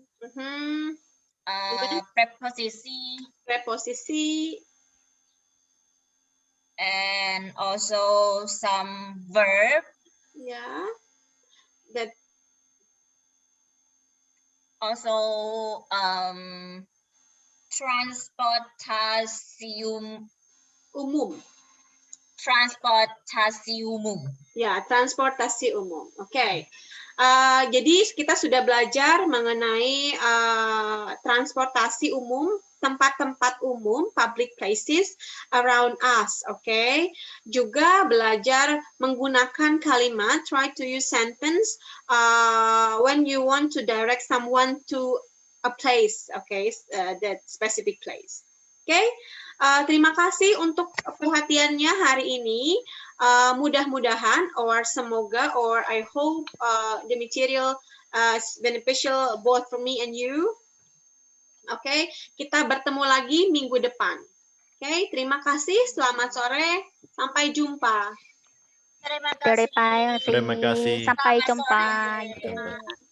Preposisi. And also some verb. Yeah. That. Also, transportasi umum. Transportasi umum. Ya, transportasi umum. Oke. Jadi kita sudah belajar mengenai transportasi umum, tempat-tempat umum, public places around us. Oke. Juga belajar menggunakan kalimat, try to use sentence when you want to direct someone to a place. Okay, that specific place. Oke. Terima kasih untuk perhatiannya hari ini. Mudah-mudahan or semoga or I hope the material is beneficial both for me and you. Oke, kita bertemu lagi minggu depan. Oke, terima kasih. Selamat sore. Sampai jumpa. Terima kasih. Terima kasih. Sampai jumpa. Selamat sore.